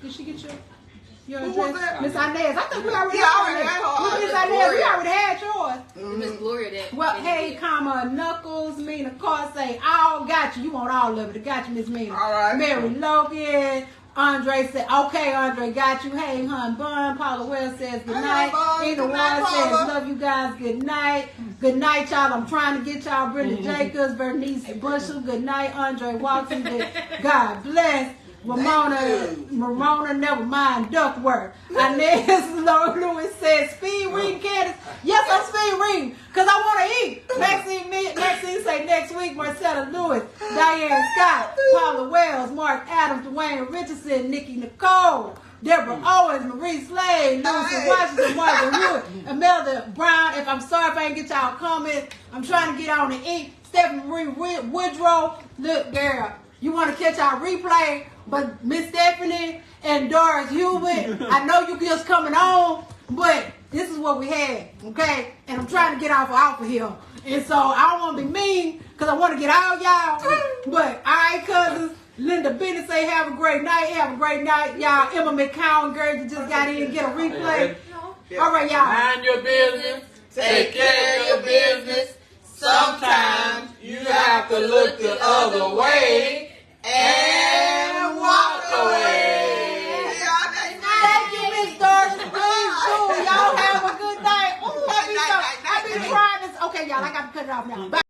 your Who was address? that? Miss Inez. I think we already Yeah, I already had had her. Miss Inez, we already had yours. Miss Gloria that. Well, hey, comma, Knuckles, Mina Carr say, all got you. You want all of it. Got you, Miss Mina. All right. Mary Logan. Andre said, okay, Andre, got you. Hey, hun, Bun. Paula Wells says, good night. Bun. Either Good one night, says, Paula. love you guys. Good night. Good night, y'all. I'm trying to get y'all Brenda Jacobs, Bernice Bushel. Good night, Andre Watson. God bless. Ramona, never mind Duckworth. Inez Lewis says, speed reading, Candace. Yes, I'm speed reading because I want to eat. Maxine say next week. Marcella Lewis, Diane Scott, Paula Wells, Mark Adams, Dwayne Richardson, Nikki Nicole, Deborah Owens, Marie Slade, Lucy Washington, Margaret Hewitt, Imelda Brown. If I'm sorry if I didn't get y'all comments, I'm trying to get on and eat. Stephanie Marie Woodrow, look, girl, you want to catch our replay? But Miss Stephanie and Doris Hewitt, I know you just coming on, but this is what we had, okay? And I'm trying to get off of here. And so I don't want to be mean because I want to get all y'all. But all right, cousins. Linda Bennett say have a great night. Have a great night, y'all. Emma McCowan, girl, you just got in and get a replay. All right, y'all. Mind your business. Take care of your business. Sometimes you have to look the other way and walk away. Thank you, Miss Doris. Please do. Y'all have a good night. Ooh, I be trying this. Okay, y'all, I got to cut it off now. Bye.